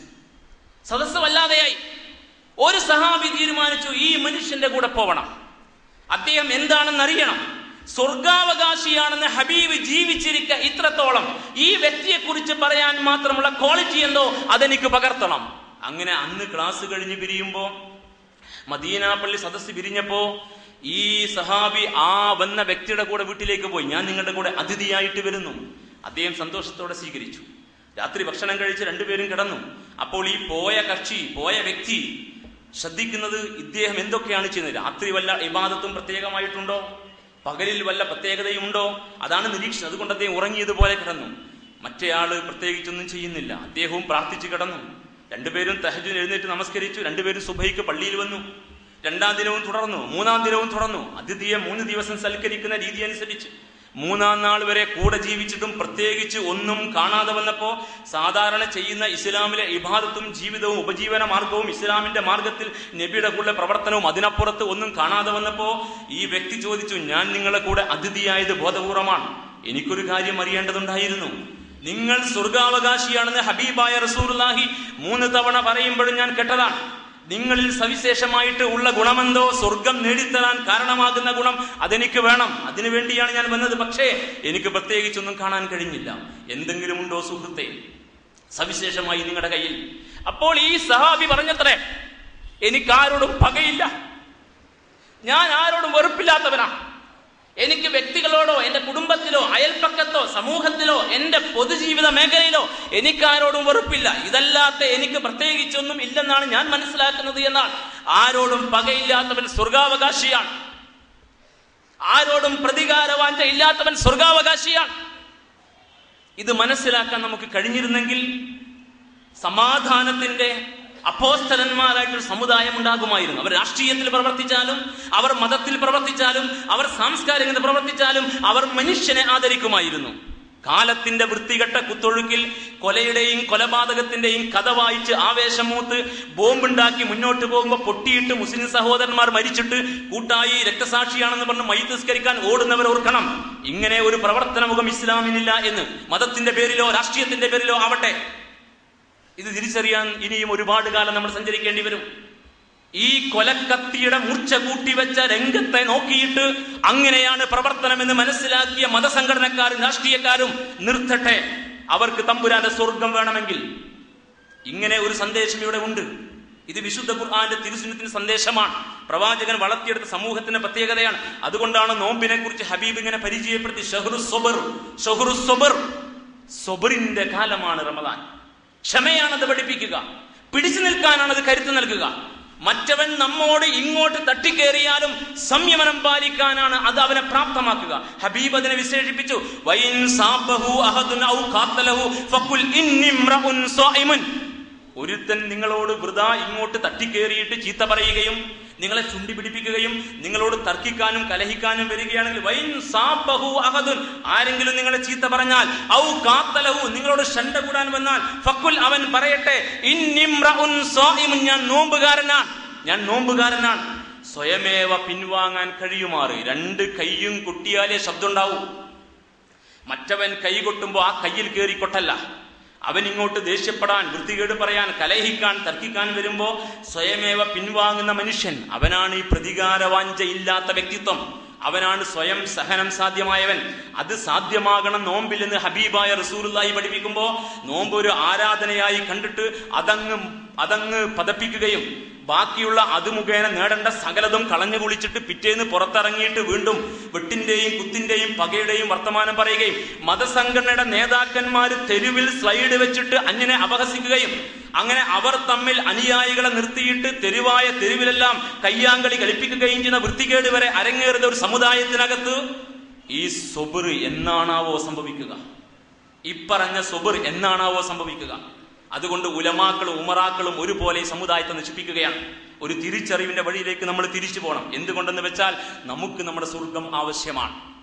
സദസ്സ് വല്ലാതെയായി. ഒരു സഹാബി തീരുമാനിച്ചു, ഈ മനുഷ്യന്റെ കൂടെ പോകണം, അദ്ദേഹം എന്താണെന്ന് അറിയണം. സ്വർഗാവകാശിയാണെന്ന് ഹബീബ് ജീവിച്ചിരിക്ക ഇത്രത്തോളം ഈ വ്യക്തിയെ കുറിച്ച് പറയാൻ മാത്രമുള്ള ക്വാളിറ്റി എന്തോ അതെനിക്ക് പകർത്തണം. അങ്ങനെ അന്ന് ക്ലാസ് കഴിഞ്ഞ് പിരിയുമ്പോ, മദീന പള്ളി സദസ്സ് പിരിഞ്ഞപ്പോ ഈ സഹാബി ആ വന്ന വ്യക്തിയുടെ കൂടെ വീട്ടിലേക്ക് പോയി. ഞാൻ നിങ്ങളുടെ കൂടെ അതിഥിയായിട്ട് വരുന്നു. അദ്ദേഹം സന്തോഷത്തോടെ സ്വീകരിച്ചു. രാത്രി ഭക്ഷണം കഴിച്ച് രണ്ടുപേരും കിടന്നു. അപ്പോൾ ഈ പോയ വ്യക്തി ശ്രദ്ധിക്കുന്നത് ഇദ്ദേഹം എന്തൊക്കെയാണ് ചെയ്യുന്നത്. രാത്രി വല്ല ഇബാദത്തും പ്രത്യേകമായിട്ടുണ്ടോ, പകലിൽ വല്ല പ്രത്യേകതയും ഉണ്ടോ, അതാണ് നിരീക്ഷണം. അതുകൊണ്ട് അദ്ദേഹം ഉറങ്ങിയതുപോലെ കിടന്നു. മറ്റേയാള് പ്രത്യേകിച്ചൊന്നും ചെയ്യുന്നില്ല. അദ്ദേഹവും പ്രാർത്ഥിച്ചു കിടന്നു. രണ്ടുപേരും തഹജ്ജുദിന് എഴുന്നേറ്റ് നമസ്കരിച്ചു. രണ്ടുപേരും സുബഹിക്ക് പള്ളിയിൽ വന്നു. 2-ാം ദിനവും തുടർന്നു, 3-ാം ദിനവും തുടർന്നു. അതിഥിയെ 3 ദിവസം സൽക്കരിക്കുന്ന രീതി അനുസരിച്ച് 3-ാം നാൾ വരെ കൂടെ ജീവിച്ചിട്ടും പ്രത്യേകിച്ച് ഒന്നും കാണാതെ വന്നപ്പോ, സാധാരണ ചെയ്യുന്ന ഇസ്ലാമിലെ ഇബാദത്തും ജീവിതവും ഉപജീവന മാർഗവും ഇസ്ലാമിന്റെ മാർഗത്തിൽ നബിയുടെ കൂടെ പ്രവർത്തനവും അതിനപ്പുറത്ത് ഒന്നും കാണാതെ വന്നപ്പോ ഈ വ്യക്തി ചോദിച്ചു, ഞാൻ നിങ്ങളെ കൂടെ അതിഥിയായത് ബോധപൂർവമാണ്. എനിക്കൊരു കാര്യം അറിയേണ്ടതുണ്ടായിരുന്നു. നിങ്ങൾ സ്വർഗാവകാശിയാണെന്ന് ഹബീബായ റസൂലുള്ളാഹി 3 തവണ പറയുമ്പോഴും ഞാൻ കേട്ടതാണ്. നിങ്ങളിൽ സവിശേഷമായിട്ട് ഉള്ള ഗുണമെന്തോ, സ്വർഗം നേടിത്തരാൻ കാരണമാകുന്ന ഗുണം അതെനിക്ക് വേണം. അതിനുവേണ്ടിയാണ് ഞാൻ വന്നത്. പക്ഷേ എനിക്ക് പ്രത്യേകിച്ചൊന്നും കാണാൻ കഴിഞ്ഞില്ല. എന്തെങ്കിലും ഉണ്ടോ സുഹൃത്തെ സവിശേഷമായി നിങ്ങളുടെ കയ്യിൽ? അപ്പോൾ ഈ സഹാബി പറഞ്ഞത്രേ, എനിക്കാരോടും പകയില്ല, ഞാൻ ആരോടും വെറുപ്പില്ലാത്തവനാ. എനിക്ക് വ്യക്തികളോടോ എന്റെ കുടുംബത്തിലോ അയൽപ്പക്കത്തോ സമൂഹത്തിലോ എന്റെ പൊതുജീവിത മേഖലയിലോ എനിക്കാരോടും വെറുപ്പില്ല. ഇതല്ലാത്ത എനിക്ക് പ്രത്യേകിച്ചൊന്നും ഇല്ലെന്നാണ് ഞാൻ മനസ്സിലാക്കുന്നത് എന്നാണ്. ആരോടും പകയില്ലാത്തവൻ സ്വർഗാവകാശിയാണ്. ആരോടും പ്രതികാരവാഞ്ച ഇല്ലാത്തവൻ സ്വർഗാവകാശിയാണ്. ഇത് മനസ്സിലാക്കാൻ നമുക്ക് കഴിഞ്ഞിരുന്നെങ്കിൽ സമാധാനത്തിന്റെ അപ്പോസ്തലന്മാരായിട്ടൊരു സമുദായം ഉണ്ടാകുമായിരുന്നു. അവർ രാഷ്ട്രീയത്തിൽ പ്രവർത്തിച്ചാലും, അവർ മതത്തിൽ പ്രവർത്തിച്ചാലും, അവർ സാംസ്കാരികത പ്രവർത്തിച്ചാലും അവർ മനുഷ്യനെ ആദരിക്കുമായിരുന്നു. കാലത്തിന്റെ വൃത്തികെട്ട കുത്തൊഴുക്കിൽ കൊലയുടെയും കൊലപാതകത്തിന്റെയും കഥ വായിച്ച് ആവേശം മൂത്ത് ബോംബുണ്ടാക്കി മുന്നോട്ട് പോകുമ്പോൾ പൊട്ടിയിട്ട് മുസ്ലിം സഹോദരന്മാർ മരിച്ചിട്ട് കൂട്ടായി രക്തസാക്ഷിയാണെന്ന് പറഞ്ഞ് മയ്യിത്ത് നിസ്കരിക്കാൻ ഓടുന്നവർ ഓർക്കണം, ഇങ്ങനെ ഒരു പ്രവർത്തന മുഖം ഇസ്ലാമിനില്ല എന്ന്. മതത്തിന്റെ പേരിലോ രാഷ്ട്രീയത്തിന്റെ പേരിലോ ആവട്ടെ, ഇത് തിരിച്ചറിയാൻ ഇനിയും ഒരുപാട് കാലം നമ്മൾ സഞ്ചരിക്കേണ്ടി വരും. ഈ കൊലക്കത്തിയുടെ മൂർച്ച കൂട്ടിവെച്ച രംഗത്തെ നോക്കിയിട്ട് അങ്ങനെയാണ് പ്രവർത്തനമെന്ന് മനസ്സിലാക്കിയ മതസംഘടനക്കാരും രാഷ്ട്രീയക്കാരും നിർത്തട്ടെ. അവർക്ക് തമ്പുരാന്റെ സ്വർഗം വേണമെങ്കിൽ. ഇങ്ങനെ ഒരു സന്ദേശം ഇവിടെ ഉണ്ട്. ഇത് വിശുദ്ധ ഖുർആന്റെ തിരുസുന്നത്തിന്റെ സന്ദേശമാണ്. പ്രവാചകൻ വളർത്തിയെടുത്ത സമൂഹത്തിന്റെ പ്രത്യേകതയാണ്. അതുകൊണ്ടാണ് നോമ്പിനെ കുറിച്ച് ഹബീബ് ഇങ്ങനെ പരിചയപ്പെടുത്തി, ഷഹ്റു സബർ, സബറിന്റെ കാലമാണ് റമദാൻ. ക്ഷമയാണത് പഠിപ്പിക്കുക, പിടിച്ചു നിൽക്കാനാണത് കരുത്ത് നൽകുക. മറ്റവൻ നമ്മോട് ഇങ്ങോട്ട് തട്ടിക്കേറിയാലും സംയമനം പാലിക്കാനാണ് അത് അവനെ പ്രാപ്തമാക്കുക. ഹബീബ് അതിനെ വിശേഷിപ്പിച്ചു, വൈൻ സാബഹു അഹദുൻ ഔ ഖാതലഹു ഫഖുൽ ഇന്നിംറഉൻ സായിമുൻ. ഒരുത്തൻ നിങ്ങളോട് വൃഥാ ഇങ്ങോട്ട് തട്ടിക്കേറിയിട്ട് ചീത്ത പറയുകയും നിങ്ങളെ ചുണ്ടി പിടിപ്പിക്കുകയും നിങ്ങളോട് തർക്കിക്കാനും കലഹിക്കാനും വരികയാണെങ്കിൽ, വൈൻ സാബഹു അഹദുൻ, ആരെങ്കിലും നിങ്ങളെ ചീത്ത പറഞ്ഞാൽ, ഔ ഖാതലഹു, നിങ്ങളോട് ശണ്ട കൂടാൻ വന്നാൽ, ഫഖുൽ, അവൻ പറയട്ടെ, ഇന്നിംറഉൻ സായിമുൻ, ഞാൻ നോമ്പുകാരനാണ്. സ്വയമേവ പിൻവാങ്ങാൻ കഴിയുമാറ് 2 കൈയും കൊട്ടിയാലേ ശബ്ദം ഉണ്ടാവൂ. മറ്റവൻ കൈ കൊട്ടുമ്പോ ആ കയ്യിൽ കയറി കൊട്ടല്ല. അവൻ ഇങ്ങോട്ട് ദേഷ്യപ്പെടാൻ, വൃത്തികേട് പറയാൻ, കലഹിക്കാൻ, തർക്കിക്കാൻ വരുമ്പോ സ്വയമേവ പിൻവാങ്ങുന്ന മനുഷ്യൻ, അവനാണ് ഈ പ്രതികാരവാഞ്ച ഇല്ലാത്ത വ്യക്തിത്വം. അവനാണ് സ്വയം സഹനം സാധ്യമായവൻ. അത് സാധ്യമാകണം നോമ്പിൽ എന്ന് ഹബീബായ റസൂലുള്ളാഹി പഠിപ്പിക്കുമ്പോ, നോമ്പ് ഒരു ആരാധനയായി കണ്ടിട്ട് അതങ്ങ് പതപ്പിക്കുകയും ബാക്കിയുള്ള അത് മുഖേന നേടേണ്ട സകലതും കളഞ്ഞു കുളിച്ചിട്ട് പിറ്റേന്ന് പുറത്തിറങ്ങിയിട്ട് വീണ്ടും വെട്ടിന്റെയും കുത്തിന്റെയും പകയുടെയും വർത്തമാനം പറയുകയും മതസംഘടനയുടെ നേതാക്കന്മാർ തെരുവിൽ സ്ലൈഡ് വെച്ചിട്ട് അന്യനെ അപഹസിക്കുകയും അങ്ങനെ അവർ തമ്മിൽ അനുയായികളെ നിർത്തിയിട്ട് തെരുവിലെല്ലാം കയ്യാങ്കളി കളിപ്പിക്കുകയും ചെയ്യുന്ന വൃത്തികേട് വരെ അരങ്ങേറുന്ന ഒരു സമുദായത്തിനകത്ത് ഈ സബർ എന്നാണാവോ സംഭവിക്കുക? ഇപ്പറഞ്ഞ സബർ എന്നാണാവോ സംഭവിക്കുക? അതുകൊണ്ട് ഉലമാക്കളും ഉമറാക്കളും ഒരുപോലെ ഈ സമുദായത്തെ നശിപ്പിക്കുകയാണ്. ഒരു തിരിച്ചറിവിന്റെ വഴിയിലേക്ക് നമ്മൾ തിരിച്ചു പോകണം. എന്തുകൊണ്ടെന്ന് വെച്ചാൽ നമുക്ക് നമ്മുടെ സ്വർഗം ആവശ്യമാണ്.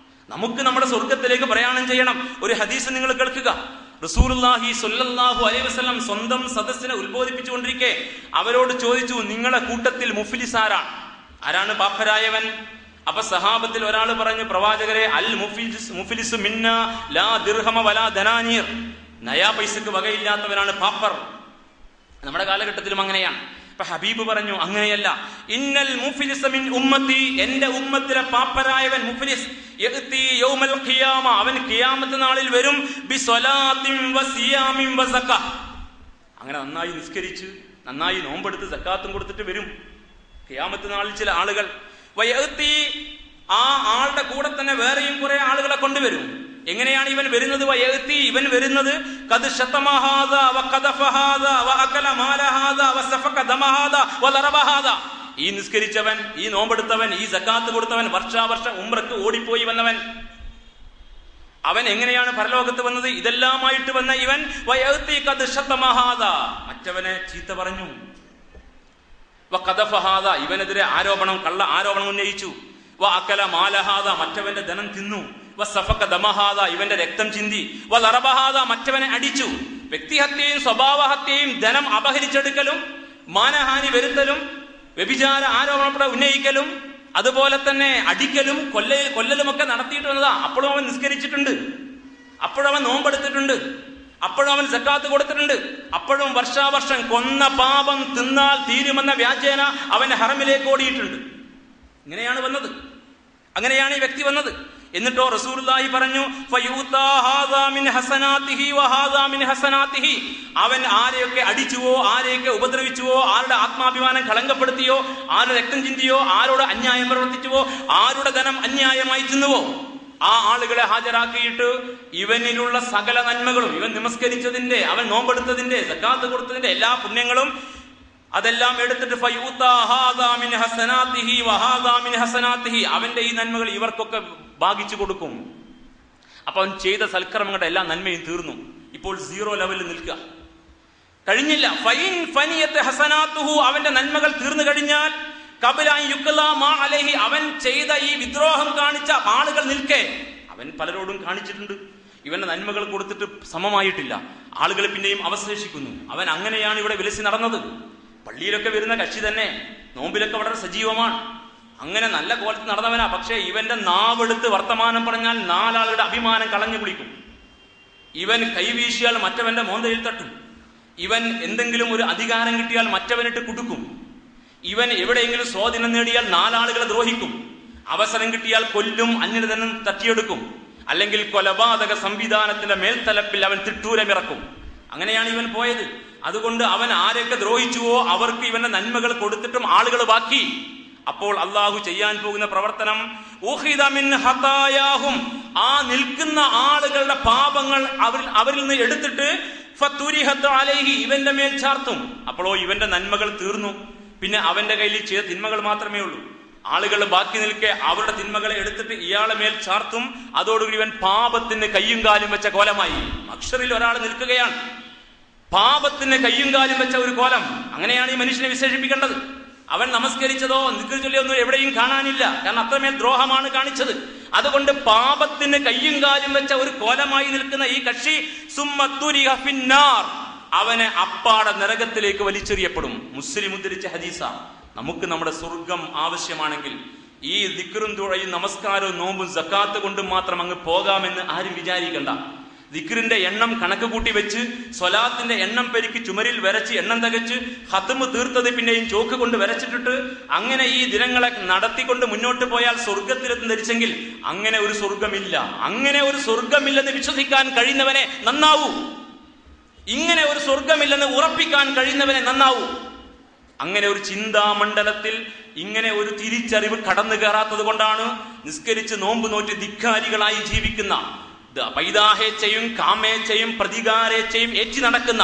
നമുക്ക് നമ്മുടെ സ്വർഗത്തിലേക്ക് പ്രയാണം ചെയ്യണം. ഒരു ഹദീസ് നിങ്ങൾ കേൾക്കുക. റസൂലുള്ളാഹി സ്വല്ലല്ലാഹു അലൈഹി വസല്ലം സ്വന്തം സദസ്സിനെ ഉത്ബോധിപ്പിച്ചുകൊണ്ടിരിക്കെ അവരോട് ചോദിച്ചു, നിങ്ങളുടെ കൂട്ടത്തിൽ ആരാണ് പാപ്പരായവൻ? അപ്പൊ സഹാബത്തിൽ ഒരാൾ പറഞ്ഞു, പ്രവാചകരെ, അൽ മുഫ്ലിസു മിന്നാ ലാ ദിർഹമ വലാ ദനാനീർ, നയാ പൈസക്ക് വകയില്ലാത്തവനാണ് പാപ്പർ. നമ്മുടെ കാലഘട്ടത്തിലും അങ്ങനെയാണ്. അപ്പൊ ഹബീബ് പറഞ്ഞു, അങ്ങനെയല്ല, ഇന്നൽ മുഫ്ലിസ മിൻ ഉമ്മത്തി, എന്റെ ഉമ്മത്തിലെ പാപ്പരായവൻ മുഫ്ലിസ്, യഅതി യൗമൽ ഖിയാമ, അവൻ ഖിയാമത്ത് നാളിൽ വരും, ബിസ്വലാത്തിൻ വസിയാമിൻ വസക, അങ്ങനെ നന്നായി നിസ്കരിച്ച് നന്നായി നോമ്പെടുത്ത് സക്കാത്തും കൊടുത്തിട്ട് വരും ഖിയാമത്ത് നാളിൽ ചില ആളുകൾ. വയഅതി, ആ ആളുടെ കൂടെ തന്നെ വേറെയും കുറെ ആളുകളെ കൊണ്ടുവരും. എങ്ങനെയാണ് ഇവൻ വരുന്നത്? വയഅതി, ഇവൻ വരുന്നത് ഖദ് ശതമ ഹാദാ വഖദഫ ഹാദാ വഅകല മാല ഹാദാ വസഫക ദമ ഹാദാ വദറബ ഹാദാ. ഈ നിസ്കരിച്ചവൻ, ഈ നോമ്പെടുത്തവൻ, ഈ സക്കാത്ത് കൊടുത്തവൻ, വർഷാവർഷം ഉംറക്ക് ഓടിപ്പോയി വന്നവൻ, അവൻ എങ്ങനെയാണ് പരലോകത്ത് വന്നത്? ഇതെല്ലാമായിട്ട് വന്ന ഇവൻ വയഅതി ഖദ് ശതമ ഹാദാ, മറ്റവനെ ചീത്ത പറഞ്ഞു. വഖദഫ ഹാദാ, ഇവനെതിരെ കള്ള ആരോപണം ഉന്നയിച്ചു. വഅകല മാല ഹാദാ, മറ്റവന്റെ ധനം തിന്നു. വസഫക ദമ ഹാദാ, ഇവന്റെ രക്തം ചിന്തി. വദറബ ഹാദാ, മറ്റവനെ അടിച്ചു. വ്യക്തിഹത്യയും സ്വഭാവഹത്യയും ധനം അപഹരിച്ചെടുക്കലും മാനഹാനി വരുത്തലും വ്യഭിചാര ആരോപണം ഉന്നയിക്കലും അതുപോലെ തന്നെ അടിക്കലും കൊല്ലലും ഒക്കെ നടത്തിയിട്ട് വന്നതാ. അപ്പോഴും അവൻ നിസ്കരിച്ചിട്ടുണ്ട്, അപ്പോഴും അവൻ നോമ്പെടുത്തിട്ടുണ്ട്, അപ്പോഴും അവൻ സക്കാത്ത് കൊടുത്തിട്ടുണ്ട്, അപ്പോഴും വർഷാവർഷം കൊന്ന പാപം തിന്നാൽ തീരുമെന്ന വ്യാജേന അവൻ ഹറമിലേക്ക് ഓടിയിട്ടുണ്ട്. ഇങ്ങനെയാണ് വന്നത്, അങ്ങനെയാണ് ഈ വ്യക്തി വന്നത്. എന്നിട്ടോ റസൂലുള്ളാഹി പറഞ്ഞു ഫയൂതാ ഹാദാ മിൻ ഹസനാതിഹി വഹാദാ മിൻ ഹസനാതിഹി, അവൻ ആരെയൊക്കെ അടിച്ചുവോ, ആരെയൊക്കെ ഉപദ്രവിച്ചുവോ, ആരുടെ ആത്മാഭിമാനം കളങ്കപ്പെടുത്തിയോ, ആരുടെ രക്തം ചിന്തിയോ, ആരോട് അന്യായം പ്രവർത്തിച്ചുവോ, ആരുടെ ധനം അന്യായമായി തിന്നുവോ, ആ ആളുകളെ ഹാജരാക്കിയിട്ട് ഇവനിലുള്ള സകല നന്മകളും, ഇവൻ നമസ്കരിച്ചതിന്റെ, അവൻ നോമ്പെടുത്തതിന്റെ, സക്കാത്ത് കൊടുത്തതിന്റെ എല്ലാ പുണ്യങ്ങളും അതെല്ലാം എടുത്തിട്ട് ഫയൂതാ ഹാദാ മിൻ ഹസനാതിഹി വഹാദാ മിൻ ഹസനാതിഹി, അവന്റെ ഈ നന്മകൾ ഇവർക്കൊക്കെ ഭാഗിച്ചു കൊടുക്കും. അപ്പൊ അവൻ ചെയ്ത സൽക്കർമ്മങ്ങളുടെ എല്ലാ നന്മയും തീർന്നു. ഇപ്പോൾ 0 ലെവലിൽ നിൽക്കുക, കഴിഞ്ഞില്ല. ഫൈൻ ഫനിയത്ത് ഹസനാതുഹു, അവന്റെ നന്മകൾ തീർന്നു കഴിഞ്ഞാൽ ഖബല അൻ യുഖ്ലാ മാ അലൈഹി, അവൻ ചെയ്ത ഈ വിദ്രോഹം കാണിച്ച ആളുകൾ നിൽക്കെ, അവൻ പലരോടും കാണിച്ചിട്ടുണ്ട്, ഇവന്റെ നന്മകൾ കൊടുത്തിട്ട് സമമായിട്ടില്ല, ആളുകൾ പിന്നെയും അവശേഷിക്കുന്നു. അവൻ അങ്ങനെയാണ് ഇവിടെ വിലസി നടന്നത്. പള്ളിയിലൊക്കെ വരുന്ന കക്ഷി തന്നെ, നോമ്പിലൊക്കെ വളരെ സജീവമാണ്, അങ്ങനെ നല്ല കോലത്തിൽ നടന്നവനാ. പക്ഷേ ഇവന്റെ നാവെടുത്ത് വർത്തമാനം പറഞ്ഞാൽ 4 ആളുകളുടെ അഭിമാനം കളഞ്ഞു കുളിക്കും. ഇവൻ കൈവീശിയാൽ മറ്റവന്റെ മോന്തയിൽ തട്ടും. ഇവൻ എന്തെങ്കിലും ഒരു അധികാരം കിട്ടിയാൽ മറ്റവനിട്ട് കുടുക്കും. ഇവൻ എവിടെയെങ്കിലും സ്വാധീനം നേടിയാൽ 4 ആളുകളെ ദ്രോഹിക്കും. അവസരം കിട്ടിയാൽ കൊല്ലും, അന്യന് തന്നെ തട്ടിയെടുക്കും. അല്ലെങ്കിൽ കൊലപാതക സംവിധാനത്തിന്റെ മേൽത്തലപ്പിൽ അവൻ തിട്ടൂരമിറക്കും. അങ്ങനെയാണ് ഇവൻ പോയത്. അതുകൊണ്ട് അവൻ ആരൊക്കെ ദ്രോഹിച്ചുവോ അവർക്ക് ഇവന്റെ നന്മകൾ കൊടുത്തിട്ടും ആളുകൾ ബാക്കി. അപ്പോൾ അള്ളാഹു ചെയ്യാൻ പോകുന്ന പ്രവർത്തനം ഉഖിദ മിൻ ഹതായാഹും, ആ നിൽക്കുന്ന ആളുകളുടെ പാപങ്ങൾ അവരിൽ നിന്ന് എടുത്തിട്ട് ഫതുരിഹത് അലൈഹി, ഇവന്റെ മേൽ ചാർത്തും. അപ്പോഴോ ഇവന്റെ നന്മകൾ തീർന്നു, പിന്നെ അവന്റെ കയ്യിൽ ചെയ്ത തിന്മകൾ മാത്രമേ ഉള്ളൂ. ആളുകൾ ബാക്കി നിൽക്കെ അവരുടെ തിന്മകളെ എടുത്തിട്ട് ഇയാളെ മേൽ ചാർത്തും. അതോടുകൂടി ഇവൻ പാപത്തിന് കയ്യും കാലും വെച്ച കോലമായി. അക്ഷറിൽ ഒരാൾ നിൽക്കുകയാണ്, പാപത്തിന് കയ്യും കാലും വെച്ച ഒരു കോലം. അങ്ങനെയാണ് ഈ മനുഷ്യനെ വിശേഷിപ്പിക്കേണ്ടത്. അവൻ നമസ്കരിച്ചതോ ദിക്ർ ചൊല്ലിയോ ഒന്നും എവിടെയും കാണാനില്ല, കാരണം അത്രമേൽ ദ്രോഹമാണ് കാണിച്ചത്. അതുകൊണ്ട് പാപത്തിന് കയ്യും കാലും വെച്ച ഒരു കോലമായി നിൽക്കുന്ന ഈ കക്ഷി സുമ്മത്തുരിഹ ഫിന്നാർ, അവനെ അപ്പാടെ നരകത്തിലേക്ക് വലിച്ചെറിയപ്പെടും. മുസ്ലിം ഉദ്ധരിച്ച ഹദീസ. നമുക്ക് നമ്മുടെ സ്വർഗം ആവശ്യമാണെങ്കിൽ ഈ ദിക്റും ദുആയും നമസ്കാരവും നോമ്പും സക്കാത്ത് കൊണ്ടും മാത്രം അങ്ങ് പോകാമെന്ന് ആരും വിചാരിക്കണ്ട. ദിക്റിന്റെ എണ്ണം കണക്ക് കൂട്ടി വെച്ച്, സ്വലാത്തിന്റെ എണ്ണം പെരുക്കി ചുമരിൽ വരച്ച് എണ്ണം തികച്ച്, ഖത്മ് തീർത്തത് പിന്നെയും ചോക്ക് കൊണ്ട് വരച്ചിട്ടിട്ട് അങ്ങനെ ഈ ദിനങ്ങളെ നടത്തിക്കൊണ്ട് മുന്നോട്ട് പോയാൽ സ്വർഗത്തിലെത്തും ധരിച്ചെങ്കിൽ അങ്ങനെ ഒരു സ്വർഗമില്ല. അങ്ങനെ ഒരു സ്വർഗമില്ലെന്ന് വിശ്വസിക്കാൻ കഴിയുന്നവനെ നന്നാവൂ. ഇങ്ങനെ ഒരു സ്വർഗമില്ലെന്ന് ഉറപ്പിക്കാൻ കഴിയുന്നവനെ നന്നാവൂ. അങ്ങനെ ഒരു ചിന്താമണ്ഡലത്തിൽ ഇങ്ങനെ ഒരു തിരിച്ചറിവ് കടന്നു കയറാത്തത് കൊണ്ടാണ് നിസ്കരിച്ച് നോമ്പ് നോറ്റ് ധിക്കാരികളായി ജീവിക്കുന്ന, പൈതാഹേച്ഛയും കാമേച്ഛയും പ്രതികാരേച്ഛയും ഏറ്റി നടക്കുന്ന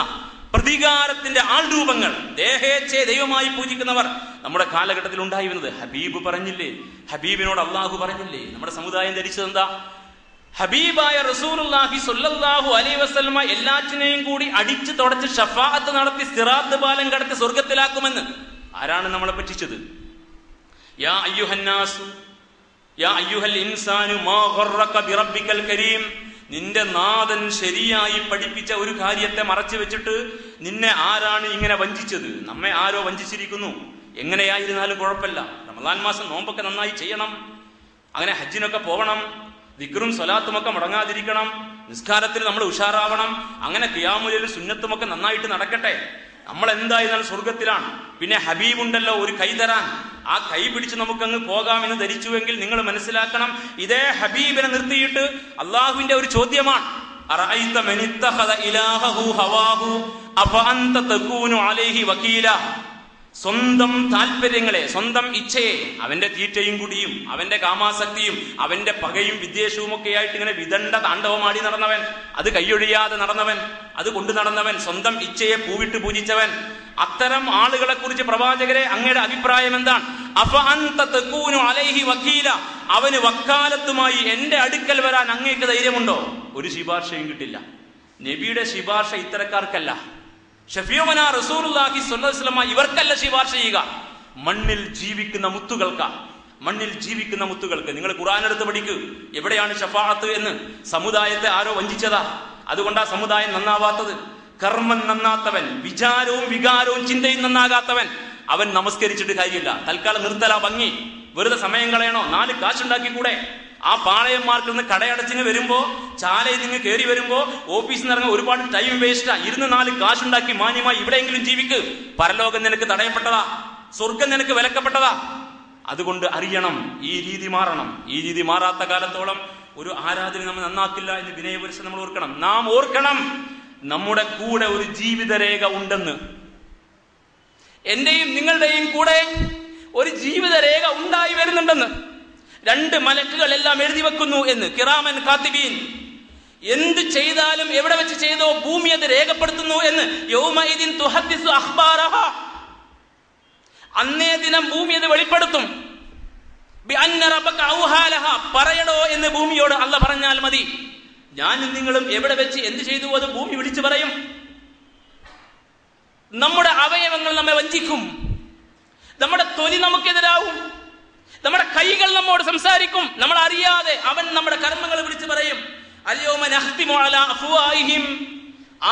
പ്രതികാരത്തിന്റെ ആൾരൂപങ്ങൾ, ദേഹേച്ഛയെ ദൈവമായി പൂജിക്കുന്നവർ നമ്മുടെ കാലഘട്ടത്തിൽ ഉണ്ടായി വന്നത്. ഹബീബ് പറഞ്ഞില്ലേ, ഹബീബിനോട് അള്ളാഹു പറഞ്ഞില്ലേ, നമ്മുടെ സമുദായം ധരിച്ചത് എന്താ? ഹബീബായ റസൂലുള്ളാഹി സ്വല്ലല്ലാഹു അലൈഹി വസല്ലമ എല്ലാറ്റിനെയും കൂടി അടിച്ചു തുടച്ച് ഷഫാഅത്ത് നടത്തി സിറാത്ത് പാലം കടത്തി സ്വർഗത്തിലാക്കുമെന്ന്. ആരാണ് നമ്മളെ പറ്റിച്ചത്? യാ അയ്യുഹന്നാസു യാ അയ്യുഹൽ ഇൻസാനു മാ ഗർറക ബിറബ്ബിക്കൽ കരീം, നിന്റെ നാഥൻ ശരിയായി പഠിപ്പിച്ച ഒരു കാര്യത്തെ മറച്ചു വെച്ചിട്ട് നിന്നെ ആരാണ് ഇങ്ങനെ വഞ്ചിച്ചത്? നമ്മെ ആരോ വഞ്ചിച്ചിരിക്കുന്നു. എങ്ങനെയായിരുന്നാലും കുഴപ്പമില്ല, റമദാൻ മാസം നോമ്പൊക്കെ നന്നായി ചെയ്യണം, അങ്ങനെ ഹജ്ജിനൊക്കെ പോകണം, ദിക്റും സ്വലാത്തുമൊക്കെ മുടങ്ങാതിരിക്കണം, നിസ്കാരത്തിൽ നമ്മൾ ഉഷാറാവണം, അങ്ങനെ ഖിയാമുൽ സുന്നത്തുമൊക്കെ നന്നായിട്ട് നടക്കട്ടെ, നമ്മൾ എന്തായിരുന്നാലും സ്വർഗത്തിലാണ്. പിന്നെ ഹബീബുണ്ടല്ലോ ഒരു കൈ തരാൻ, ആ കൈ പിടിച്ച് നമുക്കങ്ങ് പോകാമെന്ന് ധരിച്ചുവെങ്കിൽ നിങ്ങൾ മനസ്സിലാക്കണം, ഇതേ ഹബീബിനെ നിർത്തിയിട്ട് അള്ളാഹുവിന്റെ ഒരു ചോദ്യമാണ്, അറഅയ്ത മൻ ഇത്തഖദ ഇലാഹഹു ഹവാഹു അഫഅൻത തകൂനു അലൈഹി വകീല. സ്വന്തം താല്പര്യങ്ങളെ, സ്വന്തം ഇച്ഛയെ, അവന്റെ തീറ്റയും കുടിയും അവന്റെ കാമാസക്തിയും അവന്റെ പകയും വിദ്വേഷവും ഒക്കെ ആയിട്ട് ഇങ്ങനെ വിദണ്ഡ താണ്ഡവമാടി നടന്നവൻ, അത് കൈയൊഴിയാതെ നടന്നവൻ, അത് കൊണ്ടു നടന്നവൻ, സ്വന്തം ഇച്ഛയെ പൂവിട്ട് പൂജിച്ചവൻ, അത്തരം ആളുകളെ കുറിച്ച് പ്രവാചകരെ അങ്ങയുടെ അഭിപ്രായം എന്താണ്? അഫ അൻത തകൂനു അലൈഹി വക്കീല, അവന് വക്കാലത്തുമായി എന്റെ അടുക്കൽ വരാൻ അങ്ങേക്ക് ധൈര്യമുണ്ടോ? ഒരു ശുപാർശയും കിട്ടില്ല. നബിയുടെ ശുപാർശ ഇത്തരക്കാർക്കല്ല. ഷഫീഉന റസൂലുള്ളാഹി സ്വല്ലല്ലാഹു അലൈഹി വസല്ലം ഇവർക്കല്ല ശുപാർശ ചെയ്യുക, മണ്ണിൽ ജീവിക്കുന്ന മുത്തുകൾക്ക്. മണ്ണിൽ ജീവിക്കുന്ന മുത്തുകൾക്ക്. നിങ്ങൾ ഖുർആൻ എടുത്ത് പഠിക്കൂ, എവിടെയാണ് ശഫാഅത്ത് എന്ന്. സമുദായത്തെ ആരോ വഞ്ചിച്ചതാ, അതുകൊണ്ടാ സമുദായം നന്നാവാത്തത്. കർമ്മം നന്നാത്തവൻ, വിചാരവും വികാരവും ചിന്തയും നന്നാകാത്തവൻ, അവൻ നമസ്കരിച്ചിട്ട് കാര്യമില്ല. തൽക്കാലം നിർത്തലാ ഭംഗി, വെറുതെ സമയം കളയണോ? 4 കാശുണ്ടാക്കി കൂടെ? ആ പാളയന്മാർക്ക് നിന്ന് കടയടച്ചിങ് വരുമ്പോ, ചാലയിൽ നിന്ന് കയറി വരുമ്പോ, ഓഫീസിൽ നിന്ന് ഇറങ്ങാൻ ഒരുപാട് ടൈം വേസ്റ്റാ. 4 കാശുണ്ടാക്കി മാന്യമായി ഇവിടെയെങ്കിലും ജീവിക്ക്. പരലോകം നിനക്ക് തടയപ്പെട്ടതാ, സ്വർഗം നിനക്ക് വിലക്കപ്പെട്ടതാ. അതുകൊണ്ട് അറിയണം, ഈ രീതി മാറണം. ഈ രീതി മാറാത്ത കാലത്തോളം ഒരു ആരാധന നമ്മൾ നന്നാക്കില്ല എന്ന് വിനയപുരുഷൻ നമ്മൾ ഓർക്കണം. നാം ഓർക്കണം, നമ്മുടെ കൂടെ ഒരു ജീവിതരേഖ ഉണ്ടെന്ന്. എന്റെയും നിങ്ങളുടെയും കൂടെ ഒരു ജീവിതരേഖ ഉണ്ടായി വരുന്നുണ്ടെന്ന്. 2 മലക്കുകൾ എല്ലാം എഴുതി വെക്കുന്നു എന്ന്. കിറാമൻ കാത്തിബീൻ. എന്ത് ചെയ്താലും എവിടെ വെച്ച് ചെയ്തോ ഭൂമി അത് രേഖപ്പെടുത്തുന്നു എന്ന്. യൗമഇദിൻ തുഹദ്ദിസു അഖ്ബാറഹ, അന്നേ ദിനം ഭൂമി അത് വെളിപ്പെടുത്തും. ബിഅന്ന റബ്ബക ഔഹാലഹ, പറയടോ എന്ന് ഭൂമിയോട് അല്ലാഹ് പറഞ്ഞാൽ മതി. ഞാനും നിങ്ങളും എവിടെ വെച്ച് എന്ത് ചെയ്തു അത് ഭൂമി വിളിച്ചു പറയും. നമ്മുടെ അവയവങ്ങൾ നമ്മെ വഞ്ചിക്കും, നമ്മുടെ തൊലി നമുക്കെതിരാവും, നമ്മുടെ കൈകൾ നമ്മോട് സംസാരിക്കും. നമ്മൾ അറിയാതെ അവൻ നമ്മുടെ കർമ്മങ്ങൾ വിളിച്ചു പറയും. അൽയൗമ നഖ്തിമു അലാ അഫ്വാഹിഹിം,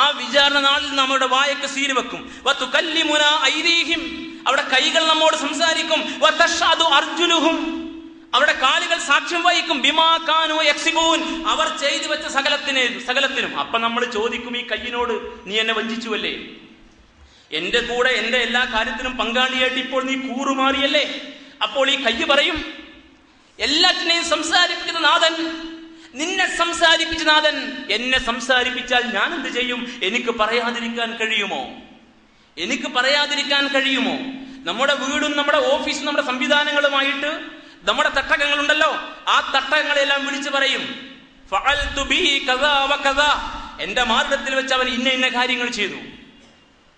ആ വിചാരണ നാളിൽ നമ്മുടെ വായക്ക് സീല് വെക്കും. വതുകല്ലിമുനാ ഐദീഹിം, അവിടെ കൈകൾ നമ്മോട് സംസാരിക്കും. വതഷ്ഹദു അർജുലുഹും, അവരുടെ കാലുകൾ സാക്ഷ്യം വഹിക്കും. ബിമാ കാനൂ യക്സിബൂൻ, അവർ ചെയ്തു വെച്ച സകലത്തിനും. അപ്പൊ നമ്മൾ ചോദിക്കും, ഈ കയ്യിനോട് നീ എന്നെ വഞ്ചിച്ചുവല്ലേ, എന്റെ കൂടെ എന്റെ എല്ലാ കാര്യത്തിനും പങ്കാളിയായിട്ട് ഇപ്പോൾ നീ കൂറുമാറിയല്ലേ. അപ്പോൾ ഈ കയ്യ് പറയും, എല്ലാറ്റിനെയും സംസാരിപ്പിക്കുന്ന നാഥൻ, നിന്നെ സംസാരിപ്പിച്ച നാഥൻ എന്നെ സംസാരിപ്പിച്ചാൽ ഞാൻ എന്ത് ചെയ്യും? എനിക്ക് പറയാതിരിക്കാൻ കഴിയുമോ? എനിക്ക് പറയാതിരിക്കാൻ കഴിയുമോ? നമ്മുടെ വീടും നമ്മുടെ ഓഫീസും നമ്മുടെ സംവിധാനങ്ങളുമായിട്ട് നമ്മുടെ തട്ടകങ്ങളുണ്ടല്ലോ, ആ തട്ടകങ്ങളെല്ലാം വിളിച്ചു പറയും, ഫഅൽതു ബിഹി കദാ വകദാ, എന്റെ മാർഗത്തിൽ വെച്ച് അവൻ ഇന്ന ഇന്ന കാര്യങ്ങൾ ചെയ്തു,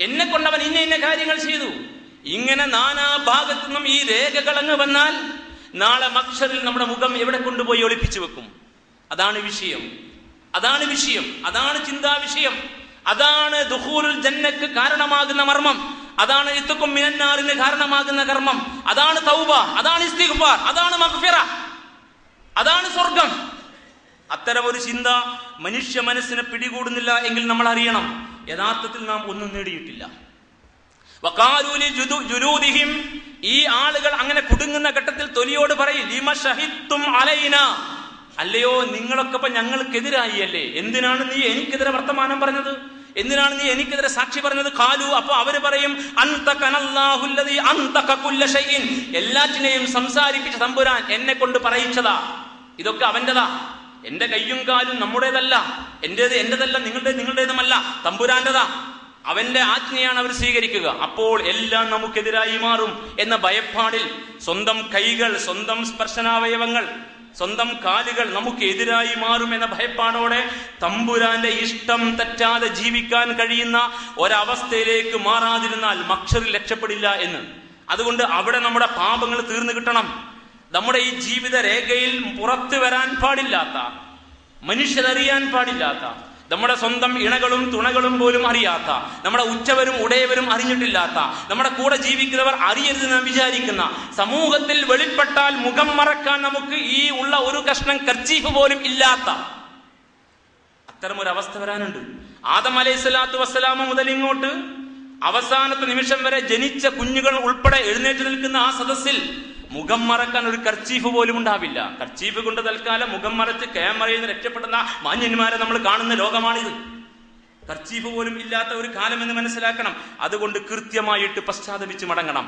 എന്നെ കൊണ്ടവൻ ഇന്ന ഇന്ന കാര്യങ്ങൾ ചെയ്തു. ഇങ്ങനെ നാനാ ഭാഗത്തു നിന്നും ഈ രേഖകൾ അങ്ങ് വന്നാൽ നാളെ മഹ്ശറിൽ നമ്മുടെ മുഖം എവിടെ കൊണ്ടുപോയി ഒളിപ്പിച്ചു വെക്കും. അതാണ് വിഷയം, അതാണ് വിഷയം, അതാണ് ചിന്താ വിഷയം, അതാണ് ദുഖൂലുൽ ജന്നക്ക് കാരണമാകുന്ന മർമ്മം, അതാണ് ഇത്ഖും മിനന്നാറിന് കാരണമാകുന്ന കർമ്മം, അതാണ് തൗബ, അതാണ് ഇസ്തിഗ്ഫാർ, അതാണ് മഗ്ഫിറ, അതാണ് സ്വർഗം. അത്തരം ഒരു ചിന്ത മനുഷ്യ മനസ്സിനെ പിടികൂടുന്നില്ല എങ്കിൽ നമ്മൾ അറിയണം, യഥാർത്ഥത്തിൽ നാം ഒന്നും നേടിയിട്ടില്ല. വഖാലൂലി ജുലൂദിഹിം, ഈ ആളുകൾ അങ്ങനെ കുടുങ്ങുന്ന ഘട്ടത്തിൽ തൊലിയോട് പറയും, ലിമ ഷഹിദ്തും അലൈന, അല്ലയോ നിങ്ങളൊക്കെ ഇപ്പൊ ഞങ്ങൾക്കെതിരായി അല്ലേ, എന്തിനാണ് നീ എനിക്കെതിരെ വർത്തമാനം പറഞ്ഞത്, എന്തിനാണ് നീ എനിക്കെതിരെ സാക്ഷി പറഞ്ഞത്? ഖാലു, അപ്പൊ അവര് പറയും, അൻതകനല്ലാഹുല്ലദീ അൻതക കുല്ല ഷൈഇൻ, എല്ലാറ്റിനെയും സംസാരിപ്പിച്ച തമ്പുരാൻ എന്നെ കൊണ്ട് പറയിച്ചതാ, ഇതൊക്കെ അവന്റേതാ, എന്റെ കയ്യും കാലും നമ്മുടേതല്ല, എന്റേതല്ല, നിങ്ങളുടേതുമല്ല, തമ്പുരാന്റേതാ, അവന്റെ ആജ്ഞയാണ് അവർ സ്വീകരിക്കുക. അപ്പോൾ എല്ലാം നമുക്കെതിരായി മാറും എന്ന ഭയപ്പാടിൽ സ്വന്തം കൈകൾ, സ്വന്തം സ്പർശനാവയവങ്ങൾ, സ്വന്തം കാലുകൾ നമുക്ക് എതിരായി മാറും എന്ന ഭയപ്പാടോടെ തമ്പുരാന്റെ ഇഷ്ടം തെറ്റാതെ ജീവിക്കാൻ കഴിയുന്ന ഒരവസ്ഥയിലേക്ക് മാറാതിരുന്നാൽ മഹ്ശറിൽ രക്ഷപ്പെടില്ല എന്ന്. അതുകൊണ്ട് അവിടെ നമ്മുടെ പാപങ്ങൾ തീർന്നു കിട്ടണം. നമ്മുടെ ഈ ജീവിത രേഖയിൽ പുറത്തു വരാൻ പാടില്ലാത്ത, മനുഷ്യരറിയാൻ പാടില്ലാത്ത, നമ്മുടെ സ്വന്തം ഇണകളും തുണകളും പോലും അറിയാത്ത, നമ്മുടെ ഉറ്റവരും ഉടയവരും അറിഞ്ഞിട്ടില്ലാത്ത, നമ്മുടെ കൂടെ ജീവിക്കുന്നവർ അറിയരുത് നാം വിചാരിക്കുന്ന, സമൂഹത്തിൽ വെളിപ്പെട്ടാൽ മുഖം മറക്കാൻ നമുക്ക് ഈ ഉള്ള ഒരു കഷ്ണം കർച്ചീഫ് പോലും ഇല്ലാത്ത അത്തരം ഒരു അവസ്ഥ വരാനുണ്ട്. ആദം അലൈഹിസ്സലാത്തു വസ്സലാമ മുതൽ ഇങ്ങോട്ട് അവസാനത്തെ നിമിഷം വരെ ജനിച്ച കുഞ്ഞുകൾ ഉൾപ്പെടെ എഴുന്നേറ്റ് നിൽക്കുന്ന ആ സദസ്സിൽ മുഖം മറക്കാൻ ഒരു കർച്ചീഫ് പോലും ഉണ്ടാവില്ല. കർച്ചീഫ് കൊണ്ട് തൽക്കാലം മുഖം മറച്ച് ക്യാമറയിൽ നിന്ന് രക്ഷപ്പെടുന്ന മാന്യന്മാരെ നമ്മൾ കാണുന്ന ലോകമാണിത്. കർച്ചീഫ് പോലും ഇല്ലാത്ത ഒരു കാലം എന്ന് മനസ്സിലാക്കണം. അതുകൊണ്ട് കൃത്യമായിട്ട് പശ്ചാത്തപിച്ച് മടങ്ങണം.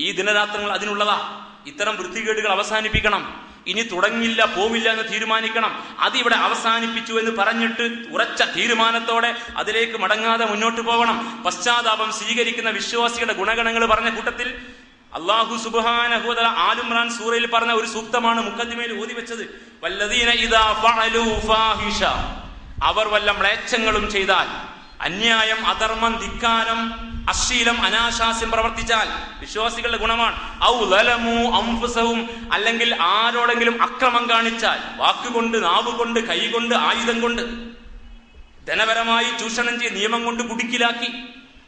ഈ ദിനരാത്രങ്ങൾ അതിനുള്ളതാ. ഇത്തരം വൃത്തികേടുകൾ അവസാനിപ്പിക്കണം. ഇനി തുടങ്ങില്ല, പോവില്ല എന്ന് തീരുമാനിക്കണം. അതിവിടെ അവസാനിപ്പിച്ചു എന്ന് പറഞ്ഞിട്ട് ഉറച്ച തീരുമാനത്തോടെ അതിലേക്ക് മടങ്ങാതെ മുന്നോട്ട് പോകണം. പശ്ചാത്താപം സ്വീകരിക്കുന്ന വിശ്വാസികളുടെ ഗുണഗണങ്ങൾ പറഞ്ഞ കൂട്ടത്തിൽ അല്ലാഹു സുബ്ഹാനഹു വ തആല ആൽ ഇംറാൻ സൂറയിൽ പറഞ്ഞ ഒരു സൂക്തമാണ് മുഖദ്ദിമയിൽ ഓതി വെച്ചത്. വല്ലദീന ഇദാ ഫഅലൂ ഫാഹിഷ, അവർ വല്ല മ്ലേച്ഛങ്ങളും ചെയ്താൽ, അന്യായം, അധർമ്മം, ധിക്കാരം, അശ്ലീലം, അനാശാസ്യം പ്രവർത്തിച്ചാൽ, വിശ്വാസികളുടെ ഗുണമാണ്. ഔ ലലമു അൻഫുസഹും, അല്ലെങ്കിൽ ആരോടെങ്കിലും അക്രമം കാണിച്ചാൽ, വാക്കുകൊണ്ട്, നാവുകൊണ്ട്, കൈകൊണ്ട്, ആയുധം കൊണ്ട്, ധനപരമായി ചൂഷണം ചെയ്ത് നിയമം കൊണ്ട് കുടുക്കിലാക്കി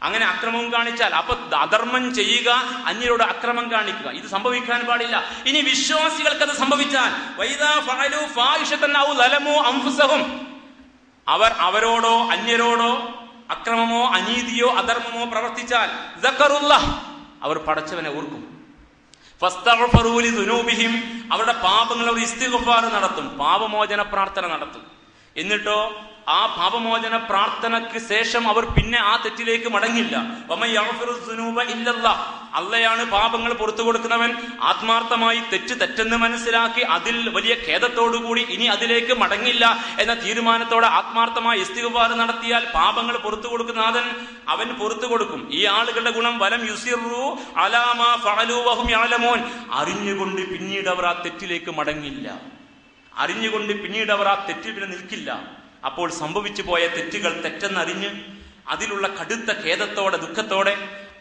അങ്ങനെ അക്രമവും കാണിച്ചാൽ, അപ്പൊ അധർമ്മം ചെയ്യുക, അന്യരോട് അക്രമം കാണിക്കുക, ഇത് സംഭവിക്കാൻ പാടില്ല. ഇനി വിശ്വാസികൾക്ക് അത് സംഭവിച്ചാൽ, വൈദാ ഫഅലൂ ഫാഹിഷതൻ ഔ ലലമു അൻഫുസഹും, അവർ അവരോടോ അന്യരോടോ അക്രമമോ അനീതിയോ അധർമ്മമോ പ്രവർത്തിച്ചാൽ, ദക്കറുല്ലാഹ്, അവർ പടച്ചവനെ ഓർക്കും. ഫസ്തഗ്ഫറൂ ലിദുനൂബിഹിം, അവരുടെ പാപങ്ങൾ അവർ ഇസ്തിഗ്ഫാർ നടത്തും, പാപമോചന പ്രാർത്ഥന നടത്തും. എന്നിട്ടോ ആ പാപമോചന പ്രാർത്ഥനയ്ക്ക് ശേഷം അവർ പിന്നെ ആ തെറ്റിലേക്ക് മടങ്ങില്ല. അള്ളയാണ് പാപങ്ങൾ പുറത്തു കൊടുക്കുന്നവൻ. ആത്മാർത്ഥമായി തെറ്റെന്ന് മനസ്സിലാക്കി അതിൽ വലിയ ഖേദത്തോടുകൂടി ഇനി അതിലേക്ക് മടങ്ങില്ല എന്ന തീരുമാനത്തോടെ ആത്മാർത്ഥമായി ഇസ്തിഗ്ഫാർ നടത്തിയാൽ പാപങ്ങൾ പുറത്തു കൊടുക്കുന്ന അവൻ പുറത്തു കൊടുക്കും. ഈ ആളുകളുടെ ഗുണം വലം യുസിറു അലാ മാ ഫഅലൂ വഹും യഅലമൂൻ, അറിഞ്ഞുകൊണ്ട് പിന്നീട് അവർ ആ തെറ്റിലേക്ക് മടങ്ങില്ല, അറിഞ്ഞുകൊണ്ട് പിന്നീട് അവർ ആ തെറ്റിൽ പിന്നെ നിൽക്കില്ല. അപ്പോൾ സംഭവിച്ചു പോയ തെറ്റുകൾ തെറ്റെന്നറിഞ്ഞ് അതിലുള്ള കടുത്ത ഖേദത്തോടെ ദുഃഖത്തോടെ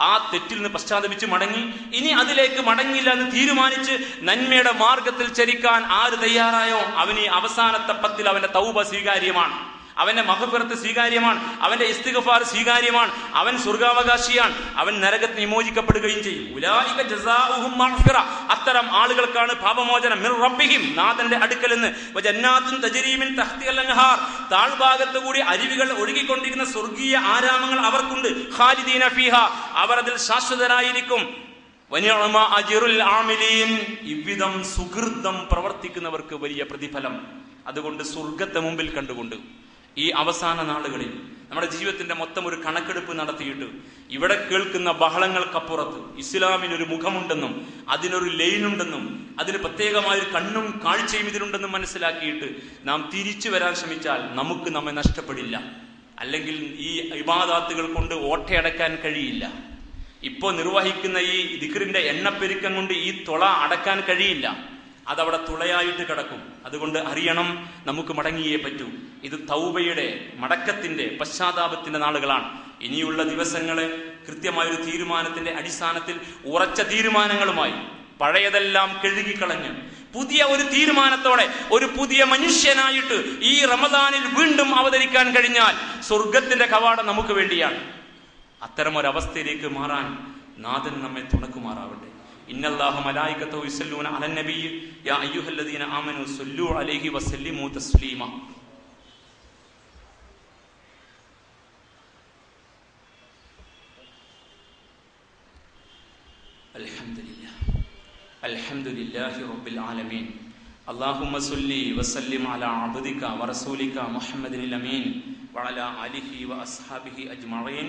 ആ തെറ്റിൽ നിന്ന് പശ്ചാത്തപിച്ച് മടങ്ങി ഇനി അതിലേക്ക് മടങ്ങില്ല എന്ന് തീരുമാനിച്ച് നന്മയുടെ മാർഗത്തിൽ ചരിക്കാൻ ആര് തയ്യാറായോ അവന് അവസാനത്തെ പത്തിൽ അവന്റെ തൗബ സ്വീകാര്യമാണ്, അവന്റെ മഗ്ഫിറത്ത് സ്വീകാര്യമാണ്, അവന്റെ ഇസ്തിഗ്ഫാർ സ്വീകാര്യമാണ്, അവൻ സ്വർഗാവകാശിയാണ്, അവൻ നരകത്തിൽ വിമോചിക്കപ്പെടുകയും ചെയ്യും. ഉലൈക ജസാഉഹും മഗ്ഫിറ, അത്തരം ആളുകൾക്കാണ് പാപമോചനം മിർ റബ്ബിഹിം, നാഥന്റെ അടുക്കൽ നിന്ന്, വജന്നാത്തുൻ തജ്രീ മിൻ തഹ്തിഹൽ അൻഹാർ, താഴ്ഭാഗത്തു കൂടി അരുവികൾ ഒഴുകിക്കൊണ്ടിരിക്കുന്ന സ്വർഗീയ ആരാമങ്ങൾ അവർക്കുണ്ട്. ഖാലിദീന ഫീഹാ, അവർ അതിൽ ശാശ്വതരായിരിക്കും. വനിഅമ അജ്റുൽ ആമിലീൻ, ഇவ்விதം സുകൃതം പ്രവർത്തിക്കുന്നവർക്ക് വലിയ പ്രതിഫലം. അതുകൊണ്ട് സ്വർഗത്തെ മുമ്പിൽ കണ്ടുകൊണ്ട് ഈ അവസാന നാളുകളിൽ നമ്മുടെ ജീവിതത്തിന്റെ മൊത്തം ഒരു കണക്കെടുപ്പ് നടത്തിയിട്ട് ഇവിടെ കേൾക്കുന്ന ബഹളങ്ങൾക്കപ്പുറത്ത് ഇസ്ലാമിനൊരു മുഖമുണ്ടെന്നും അതിനൊരു ലൈനുണ്ടെന്നും അതിന് പ്രത്യേകമായൊരു കണ്ണും കാഴ്ചയും ഇതിലുണ്ടെന്നും മനസ്സിലാക്കിയിട്ട് നാം തിരിച്ചു വരാൻ ശ്രമിച്ചാൽ നമുക്ക് നമ്മെ നഷ്ടപ്പെടില്ല. അല്ലെങ്കിൽ ഈ ഇബാദാത്തുകൾ കൊണ്ട് ഓട്ടയടക്കാൻ കഴിയില്ല. ഇപ്പോ നിർവഹിക്കുന്ന ഈ ദിക്റിന്റെ എണ്ണപ്പെരുക്കം കൊണ്ട് ഈ തുള അടക്കാൻ കഴിയില്ല, അതവിടെ തുളയായിട്ട് കിടക്കും. അതുകൊണ്ട് അറിയണം, നമുക്ക് മടങ്ങിയേ പറ്റൂ. ഇത് തൗബയുടെ, മടക്കത്തിന്റെ, പശ്ചാത്താപത്തിന്റെ നാളുകളാണ്. ഇനിയുള്ള ദിവസങ്ങളെ കൃത്യമായൊരു തീരുമാനത്തിന്റെ അടിസ്ഥാനത്തിൽ ഉറച്ച തീരുമാനങ്ങളുമായി പഴയതെല്ലാം കഴുകിക്കളഞ്ഞ് പുതിയ ഒരു തീരുമാനത്തോടെ ഒരു പുതിയ മനുഷ്യനായിട്ട് ഈ റമദാനിൽ വീണ്ടും അവതരിക്കാൻ കഴിഞ്ഞാൽ സ്വർഗത്തിന്റെ കവാടം നമുക്ക് വേണ്ടിയാണ്. അത്തരമൊരവസ്ഥയിലേക്ക് മാറാൻ നാഥൻ നമ്മെ തുണക്കുമാറാവട്ടെ. ഇന്നല്ലാഹു മലായികതഹു യുസല്ലൂന അലൻ നബിയ്യി യാ അയ്യുഹല്ലദീന ആമനൂ സ്വല്ലൂ അലൈഹി വസല്ലിമൂ തസ്ലീമ. അൽഹംദുലില്ലാഹി റബ്ബിൽ ആലമീൻ. അല്ലാഹുമ്മ സ്വല്ലി വസല്ലിം അലാ അബ്ദിക വറസൂലിക മുഹമ്മദിനിൽ അമീൻ വഅലാ ആലിഹി വഅസ്ഹാബിഹി അജ്മഈൻ.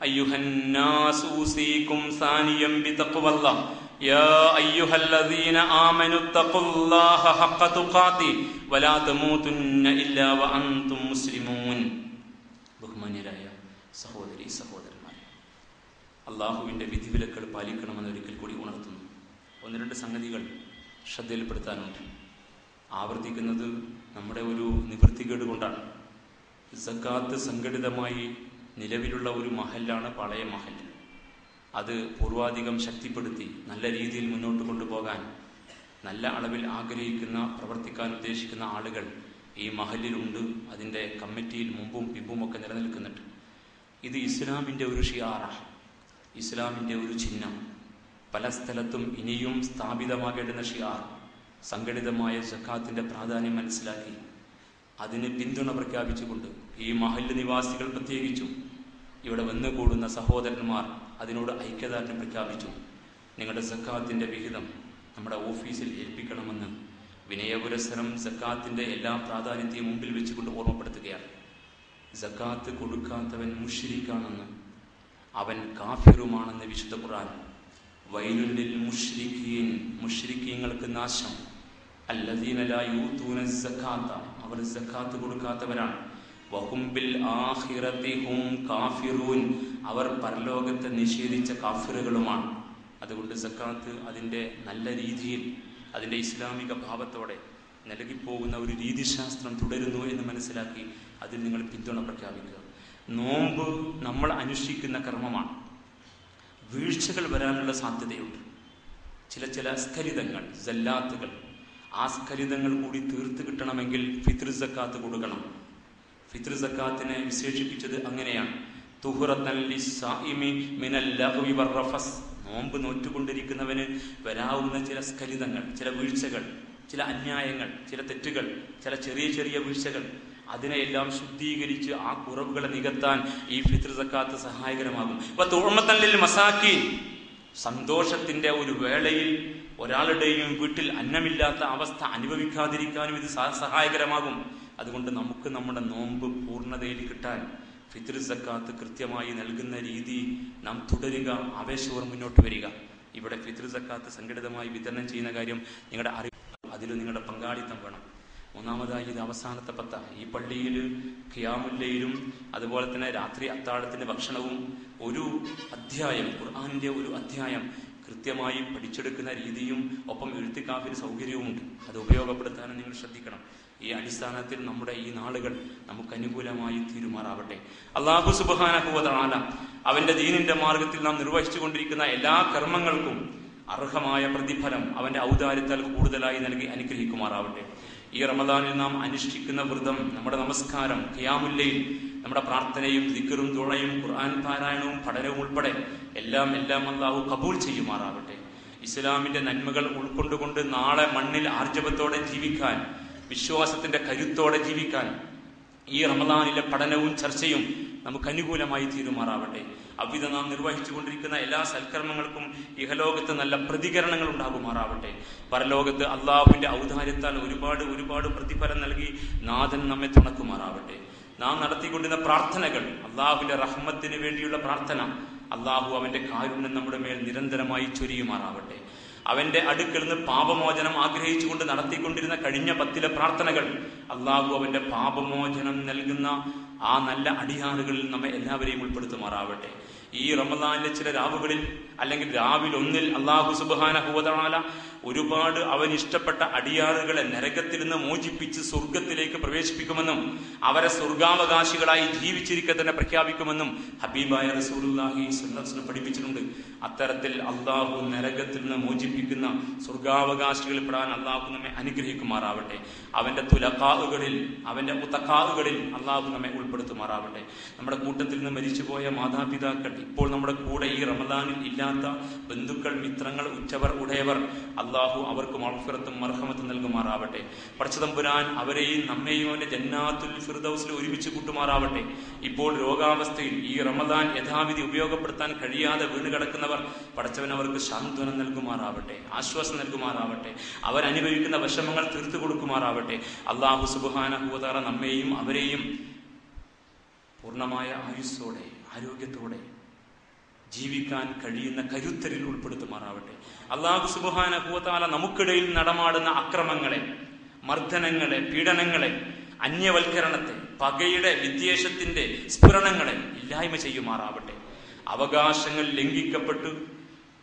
അയ്യുഹന്നാസ് ഊസീകും സാനിയം ബിതഖ്വല്ലാഹ് യാ അയ്യുഹല്ലദീന ആമനൂ തഖുല്ലാഹ ഹഖ്ക തുഖാതിഹി വലാ തമൂതുന്ന ഇല്ലാ വഅൻതും മുസ്ലിമൂൻ. ബഹുമാന്യരായ സഹോദരീ സഹോദരന്മാരെ, അല്ലാഹുവിന്റെ വിധിവിലക്കുകൾ പാലിക്കണമെന്ന് ഒരിക്കൽ കൂടി ഉണർത്തുന്നു. ഒന്ന് രണ്ട് സംഗതികൾ ശ്രദ്ധയിൽപ്പെടുത്താനുണ്ട്. ആവർത്തിക്കുന്നത് നമ്മുടെ ഒരു നിവൃത്തികേട് കൊണ്ടാണ്. സക്കാത്ത് സംഘടിതമായി നിലവിലുള്ള ഒരു മഹല്ലാണ് പഴയ മഹൽ. അത് പൂർവാധികം ശക്തിപ്പെടുത്തി നല്ല രീതിയിൽ മുന്നോട്ട് കൊണ്ടുപോകാൻ നല്ല അളവിൽ ആഗ്രഹിക്കുന്ന, പ്രവർത്തിക്കാൻ ഉദ്ദേശിക്കുന്ന ആളുകൾ ഈ മഹലിലുണ്ട്. അതിൻ്റെ കമ്മിറ്റിയിൽ മുമ്പും പിമ്പുമൊക്കെ നിലനിൽക്കുന്നുണ്ട്. ഇത് ഇസ്ലാമിൻ്റെ ഒരു ഷിയാറാണ്, ഇസ്ലാമിൻ്റെ ഒരു ചിഹ്നം. പല സ്ഥലത്തും ഇനിയും സ്ഥാപിതമാകേണ്ടുന്ന ഷിയാർ സംഘടിതമായ സക്കാത്തിൻ്റെ പ്രാധാന്യം മനസ്സിലാക്കി അതിന് പിന്തുണ പ്രഖ്യാപിച്ചുകൊണ്ട് ഈ മഹല്ല് നിവാസികൾ പ്രത്യേകിച്ചും ഇവിടെ വന്നുകൂടുന്ന സഹോദരന്മാർ അതിനോട് ഐക്യദാർഢ്യം പ്രഖ്യാപിച്ചു. നിങ്ങളുടെ സക്കാത്തിൻ്റെ വിഹിതം നമ്മുടെ ഓഫീസിൽ ഏൽപ്പിക്കണമെന്ന് വിനയപുരസ്സരം സക്കാത്തിൻ്റെ എല്ലാ പ്രാധാന്യത്തെയും മുമ്പിൽ വെച്ചുകൊണ്ട് ഓർമ്മപ്പെടുത്തുകയാണ്. സക്കാത്ത് കൊടുക്കാത്തവൻ മുശ്രിക്കാണെന്ന്, അവൻ കാഫിറുമാണെന്ന് വിശുദ്ധ ഖുർആൻ. വൈലുൽ ലിൽ മുശ്രിക്കീൻ, മുശ്രിക്കീങ്ങൾക്ക് നാശം. അല്ലദീന ലാ യൂതൂന സക്കാത്ത, അവർ സക്കാത്ത് കൊടുക്കാത്തവരാണ്. വഹും ബിൽ ആഖിറതി ഹും കാഫിറൂൻ, അവർ പരലോകത്തെ നിഷേധിച്ച കാഫിറുകളുമാണ്. അതുകൊണ്ട് സക്കാത്ത് അതിൻ്റെ നല്ല രീതിയിൽ, അതിൻ്റെ ഇസ്ലാമിക ഭാവത്തോടെ നൽകിപ്പോകുന്ന ഒരു രീതിശാസ്ത്രം തുടരുന്നു എന്ന് മനസ്സിലാക്കി അതിൽ നിങ്ങൾ പിന്തുണ പ്രഖ്യാപിക്കുക. നോമ്പ് നമ്മൾ അനുഷ്ഠിക്കുന്ന കർമ്മമാണ്. വീഴ്ചകൾ വരാനുള്ള സാധ്യതയുണ്ട്. ചില സ്ഖലിതങ്ങൾ, സല്ലാത്തുകൾ, ആ സ്ഖലിതങ്ങൾ കൂടി തീർത്ത് കിട്ടണമെങ്കിൽ ഫിത്ർ സക്കാത്ത് കൊടുക്കണം. ഫിത്ർ സക്കാത്തിനെ വിശേഷിപ്പിച്ചത് അങ്ങനെയാണ്, തുഹ്റത്തൻ ലിസ്സായിമി മിനൽ ലഗ്വി വറഫസ്. നോമ്പ് നോറ്റുകൊണ്ടിരിക്കുന്നവന് വരാവുന്ന ചില സ്ഖലിതങ്ങൾ, ചില വീഴ്ചകൾ, ചില അന്യായങ്ങൾ, ചില തെറ്റുകൾ, ചില ചെറിയ ചെറിയ വീഴ്ചകൾ, അതിനെയെല്ലാം ശുദ്ധീകരിച്ച് ആ കുറവുകളെ നികത്താൻ ഈ ഫിത്ർ സക്കാത്ത് സഹായകരമാകും. തുഅമത്തൻ ലിൽ മസാക്കീൻ, സന്തോഷത്തിന്റെ ഒരു വേളയിൽ ഒരാളുടെയും വീട്ടിൽ അന്നമില്ലാത്ത അവസ്ഥ അനുഭവിക്കാതിരിക്കാനും ഇത് സഹായകരമാകും. അതുകൊണ്ട് നമുക്ക് നമ്മുടെ നോമ്പ് പൂർണ്ണതയിൽ കിട്ടാൻ ഫിത്ർ സക്കാത്ത് കൃത്യമായി നൽകുന്ന രീതി നാം തുടരുക, ആവേശപൂർവ്വം മുന്നോട്ട് വരിക. ഇവിടെ ഫിത്ർ സക്കാത്ത് സംഘടിതമായി വിതരണം ചെയ്യുന്ന കാര്യം നിങ്ങളുടെ അറിവ്, അതിൽ നിങ്ങളുടെ പങ്കാളിത്തം വേണം. മൂന്നാമതായി ഇത് അവസാനത്തെ പത്ത. ഈ പള്ളിയിൽ ഖിയാമുൽ ലൈലും അതുപോലെ തന്നെ രാത്രി അത്താഴത്തിന്റെ ഭക്ഷണവും ഒരു അധ്യായം, ഖുർആനിന്റെ ഒരു അധ്യായം കൃത്യമായി പഠിച്ചെടുക്കുന്ന രീതിയും ഒപ്പം എഴുത്തിക്കാഫിന് സൗകര്യവുമുണ്ട്. അത് ഉപയോഗപ്പെടുത്താനും നിങ്ങൾ ശ്രദ്ധിക്കണം. ഈ അടിസ്ഥാനത്തിൽ നമ്മുടെ ഈ നാളുകൾ നമുക്ക് അനുകൂലമായി തീരുമാറാവട്ടെ. അല്ലാഹു സുബ്ഹാനഹു വ തആല അവന്റെ ദീനിന്റെ മാർഗത്തിൽ നാം നിർവഹിച്ചു കൊണ്ടിരിക്കുന്ന എല്ലാ കർമ്മങ്ങൾക്കും അർഹമായ പ്രതിഫലം അവന്റെ ഔദാര്യത്താൽ കൂടുതലായി നൽകി അനുഗ്രഹിക്കുമാറാവട്ടെ. ഈ റമദാനിൽ നാം അനുഷ്ഠിക്കുന്ന വ്രതം, നമ്മുടെ നമസ്കാരം, ഖിയാമുൽ ലൈൽ, നമ്മുടെ പ്രാർത്ഥനയും ദിക്റും ദുആയും ഖുർആൻ പാരായണവും പഠനവും ഉൾപ്പെടെ എല്ലാം അല്ലാഹു കബൂൽ ചെയ്യുമാറാവട്ടെ. ഇസ്ലാമിന്റെ നന്മകൾ ഉൾക്കൊണ്ടുകൊണ്ട് നാളെ മണ്ണിൽ ആർജവത്തോടെ ജീവിക്കാൻ, വിശ്വാസത്തിന്റെ കരുത്തോടെ ജീവിക്കാൻ ഈ റമദാനിലെ പഠനവും ചർച്ചയും നമുക്ക് അനുകൂലമായി തീരുമാറാവട്ടെ. അവിധ നാം നിർവഹിച്ചുകൊണ്ടിരിക്കുന്ന എല്ലാ സൽക്കർമ്മങ്ങൾക്കും ഇഹലോകത്ത് നല്ല പ്രതികരണങ്ങൾ ഉണ്ടാകുമാറാവട്ടെ. പരലോകത്ത് അള്ളാഹുവിന്റെ ഔദാര്യത്താൽ ഒരുപാട് പ്രതിഫലം നൽകി നാഥൻ നമ്മെ തുണക്കുമാറാവട്ടെ. നാം നടത്തിക്കൊണ്ടിരുന്ന പ്രാർത്ഥനകൾ, അള്ളാഹുവിന്റെ റഹ്മത്തിന് വേണ്ടിയുള്ള പ്രാർത്ഥന, അള്ളാഹു അവന്റെ കാരുണ്യം നമ്മുടെ മേൽ നിരന്തരമായി ചൊരിയുമാറാവട്ടെ. അവന്റെ അടുക്കൽ നിന്ന് പാപമോചനം ആഗ്രഹിച്ചുകൊണ്ട് നടത്തിക്കൊണ്ടിരുന്ന കഴിഞ്ഞ 10 പ്രാർത്ഥനകൾ, അള്ളാഹു അവന്റെ പാപമോചനം നൽകുന്ന ആ നല്ല അടിയാറുകളിൽ നമ്മെ എല്ലാവരെയും ഉൾപ്പെടുത്തുമാറാവട്ടെ. ഈ റമദാനിലെ ചില രാവുകളിൽ അല്ലെങ്കിൽ രാവിൽ ഒന്നിൽ അള്ളാഹു സുബ്ഹാനഹു വ തആല ഒരുപാട് അവൻ ഇഷ്ടപ്പെട്ട അടിയാറുകളെ നരകത്തിൽ നിന്ന് മോചിപ്പിച്ച് സ്വർഗത്തിലേക്ക് പ്രവേശിപ്പിക്കുമെന്നും അവരെ സ്വർഗാവകാശികളായി ജീവിച്ചിരിക്കെ തന്നെ പ്രഖ്യാപിക്കുമെന്നും ഹബീബായ റസൂലുള്ളാഹി സ്വല്ലല്ലാഹു അലൈഹി വസല്ലം പഠിപ്പിച്ചിട്ടുണ്ട്. അത്തരത്തിൽ അള്ളാഹു നരകത്തിൽ നിന്ന് മോചിപ്പിക്കുന്ന സ്വർഗാവകാശികളിൽ പെടാൻ അള്ളാഹു നമ്മെ അനുഗ്രഹിക്കുമാറാവട്ടെ. അവന്റെ തുലഖാഉകളിൽ, അവന്റെ മുതഖാഉകളിൽ അള്ളാഹു നമ്മെ ഉൾപ്പെടുത്തുമാറാവട്ടെ. നമ്മുടെ കൂട്ടത്തിൽ നിന്ന് മരിച്ചുപോയ മാതാപിതാക്കൾ, ഇപ്പോൾ നമ്മുടെ കൂടെ ഈ റമദാനിൽ ഇല്ലാത്ത ബന്ധുക്കൾ, മിത്രങ്ങൾ, ഉറ്റവർ, ഉടയവർ, അള്ളാഹു അവർക്ക് മഗ്ഫിറത്തും മർഹമത്തും നൽകുമാറാവട്ടെ. പടച്ചതമ്പുരാൻ അവരെയും നമ്മെയും അവന്റെ ജന്നാത്തുൽ ഫിർദൗസിൽ ഒരുമിച്ച് കൂട്ടുമാറാവട്ടെ. ഇപ്പോൾ രോഗാവസ്ഥയിൽ ഈ റമദാൻ യഥാവിധി ഉപയോഗപ്പെടുത്താൻ കഴിയാതെ വീണുകിടക്കുന്നവർ, പടച്ചവൻ അവർക്ക് സാന്ത്വനം നൽകുമാറാവട്ടെ, ആശ്വാസം നൽകുമാറാവട്ടെ. അവരനുഭവിക്കുന്ന വിഷമങ്ങൾ തീർത്തു കൊടുക്കുമാറാവട്ടെ. അള്ളാഹു സുബ്ഹാനഹു വ തആല നമ്മെയും അവരെയും പൂർണ്ണമായ ആയുസ്സോടെ ആരോഗ്യത്തോടെ ജീവിക്കാൻ കഴിയുന്ന കരുത്തരിൽ ഉൾപ്പെടുത്തുമാറാവട്ടെ. അല്ലാഹു സുബ്ഹാനഹു വ തആല നമുക്കിടയിൽ നടമാടുന്ന അക്രമങ്ങളെ, മർദ്ദനങ്ങളെ, പീഡനങ്ങളെ, അന്യവൽക്കരണത്തെ, പകയുടെ വിദ്വേഷത്തിന്റെ സ്ഫുരണങ്ങളെ ഇല്ലായ്മ ചെയ്യുമാറാവട്ടെ. അവകാശങ്ങൾ ലംഘിക്കപ്പെട്ടു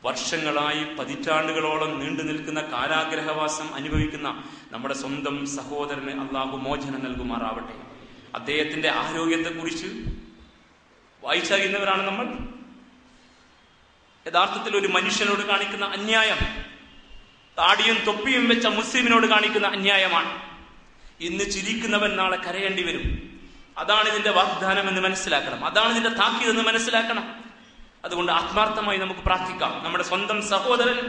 വർഷങ്ങളായി, പതിറ്റാണ്ടുകളോളം നീണ്ടു നിൽക്കുന്ന കാരാഗ്രഹവാസം അനുഭവിക്കുന്ന നമ്മുടെ സ്വന്തം സഹോദരന് അല്ലാഹു മോചനം നൽകുമാറാവട്ടെ. അദ്ദേഹത്തിന്റെ ആരോഗ്യത്തെക്കുറിച്ച് വായിച്ചറിയുന്നവരാണ് നമ്മൾ. യഥാർത്ഥത്തിൽ ഒരു മനുഷ്യനോട് കാണിക്കുന്ന അന്യായം താടിയും തൊപ്പിയും വെച്ച മുസ്ലിമിനോട് കാണിക്കുന്ന അന്യായമാണ്. ഇന്ന് ചിരിക്കുന്നവൻ നാളെ കരയേണ്ടി വരും. അതാണ് ഇതിന്റെ വാഗ്ദാനം എന്ന് മനസ്സിലാക്കണം. അതാണ് ഇതിന്റെ താക്കീത് എന്ന് മനസ്സിലാക്കണം. അതുകൊണ്ട് ആത്മാർത്ഥമായി നമുക്ക് പ്രാർത്ഥിക്കാം. നമ്മുടെ സ്വന്തം സഹോദരൻ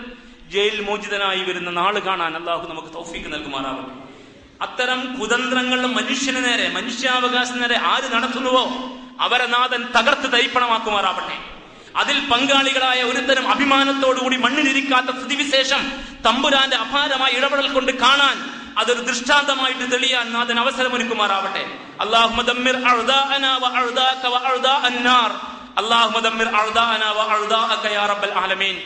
ജയിൽ മോചിതനായി വരുന്ന നാള് കാണാൻ അള്ളാഹു നമുക്ക് തൗഫീക്ക് നൽകുമാറാവട്ടെ. അത്തരം കുതന്ത്രങ്ങൾ മനുഷ്യന് നേരെ, മനുഷ്യാവകാശം നേരെ ആര് നടത്തുന്നുവോ അവരെ നാഥൻ തകർത്ത് തരിപ്പണമാക്കുമാറാവട്ടെ. അതിൽ പങ്കാളികളായ ഒരുതരം അഭിമാനത്തോടുകൂടി മണ്ണിലിരിക്കാത്ത സ്ഥിതിവിശേഷം തമ്പുരാന്റെ അപാരമായ ഇടപെടൽ കൊണ്ട് കാണാൻ, അതൊരു ദൃഷ്ടാന്തമായിട്ട് തെളിയാൻ നാഥൻ അവസരമൊരുക്കുമാറാവട്ടെ. അല്ലാഹുമ്മ ദമ്മിർ അഅദാഅനാ വ അഅദാക വ അഅദാഅൻ നാർ. അല്ലാഹുമ്മ ദമ്മിർ അഅദാഅനാ വ അഅദാഅക യാ റബ്ബൽ ആലമീൻ.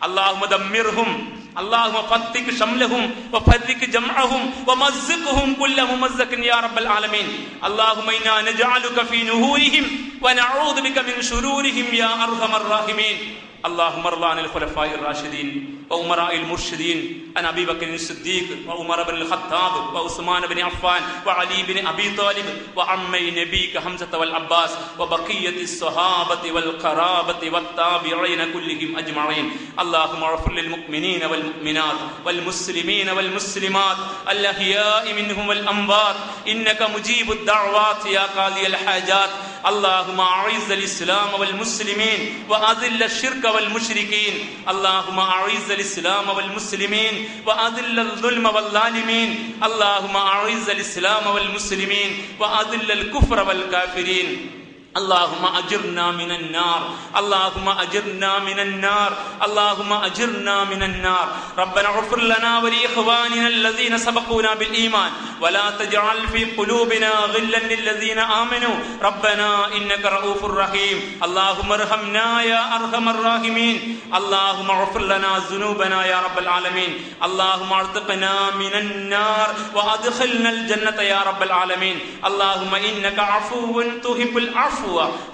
അല്ലാഹുമ്മ ദമ്മിർഹും اللهم فتك شملهم وفرق جمعهم ومزقهم كل ممزق يا رب العالمين. اللهم إنا نجعلك في نهورهم ونعوذ بك من شرورهم يا أرحم الراحمين. اللهم ارض عن الخلفاء الراشدين وأمراء المرشدين عن أبي بكر الصديق وعمر بن الخطاب وعثمان بن عفان وعلي بن أبي طالب وعمي نبيك حمزة والعباس وبقية الصحابة والقرابة والتابعين كلهم أجمعين. اللهم اغفر للمؤمنين والمؤمنات والمسلمين والمسلمات الأحياء منهم والأموات إنك مجيب الدعوات يا قاضي الحاجات. اللهم أعز الإسلام والمسلمين وأذل الشرك والمشركين. اللهم أعز الإسلام والمسلمين وأذل الظلم والظالمين. اللهم أعز الإسلام والمسلمين وأذل الكفر والكافرين. اللهم أجرنا من النار. اللهم أجرنا من النار. اللهم أجرنا من النار. ربنا اغفر لنا ولإخواننا الذين سبقونا بالإيمان ولا تجعل في قلوبنا غلا للذين آمنوا ربنا إنك رؤوف رحيم. اللهم ارحمنا يا أرحم الراحمين. اللهم اغفر لنا ذنوبنا يا رب العالمين. اللهم ارزقنا من النار وأدخلنا الجنة يا رب العالمين. اللهم إنك عفو تحب العفو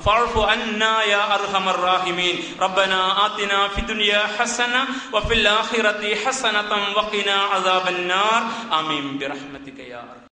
فاعف عنا يا أرحم الراحمين. ربنا آتنا في الدنيا حسنة وفي الآخرة حسنة وقنا عذاب النار. آمين برحمتك يا أرحم